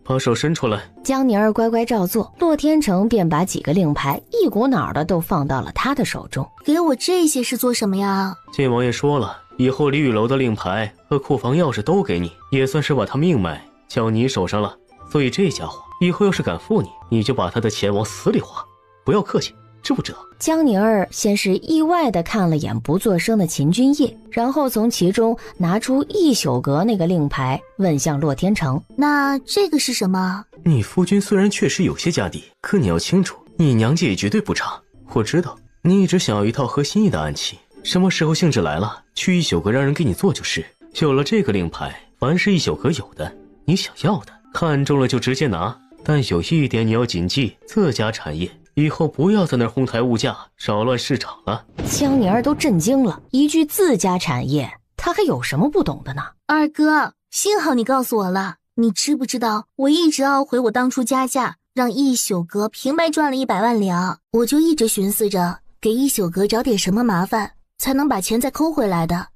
把手伸出来。江宁儿乖乖照做，洛天成便把几个令牌一股脑的都放到了他的手中。给我这些是做什么呀？晋王爷说了，以后李雨楼的令牌和库房钥匙都给你，也算是把他命脉交你手上了。所以这家伙以后要是敢负你，你就把他的钱往死里花，不要客气。知不知道？江宁儿先是意外地看了眼不作声的秦君夜，然后从其中拿出一宿阁那个令牌，问向洛天成：那这个是什么？你夫君虽然确实有些家底，可你要清楚，你娘家也绝对不差。我知道你一直想要一套合心意的暗器，什么时候兴致来了，去一宿阁让人给你做就是。有了这个令牌，凡是一宿阁有的，你想要的，看中了就直接拿。但有一点你要谨记，自家产业，以后不要在那儿哄抬物价，扰乱市场了。江宁儿都震惊了，一句自家产业，他还有什么不懂的呢？二哥，幸好你告诉我了。你知不知道，我一直懊悔我当初加价让一宿阁平白赚了100万两，我就一直寻思着给一宿阁找点什么麻烦，才能把钱再抠回来的。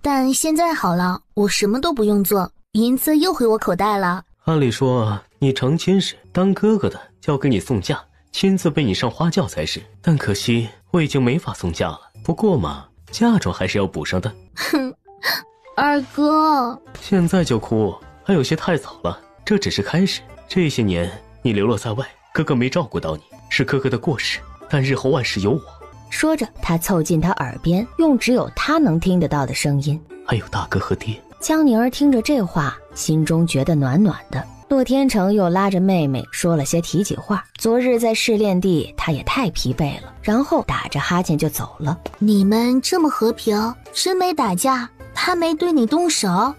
但现在好了，我什么都不用做，银子又回我口袋了。按理说你成亲时当哥哥的就要给你送嫁，亲自背你上花轿才是，但可惜我已经没法送嫁了。不过嘛，嫁妆还是要补上的。哼，二哥，现在就哭还有些太早了，这只是开始。这些年你流落在外，哥哥没照顾到你，是哥哥的过失，但日后万事有我。说着，他凑近他耳边，用只有他能听得到的声音：还有大哥和爹。江宁儿听着这话，心中觉得暖暖的。洛天成又拉着妹妹说了些体己话，昨日在试炼地他也太疲惫了，然后打着哈欠就走了。你们这么和平，真没打架？他没对你动手？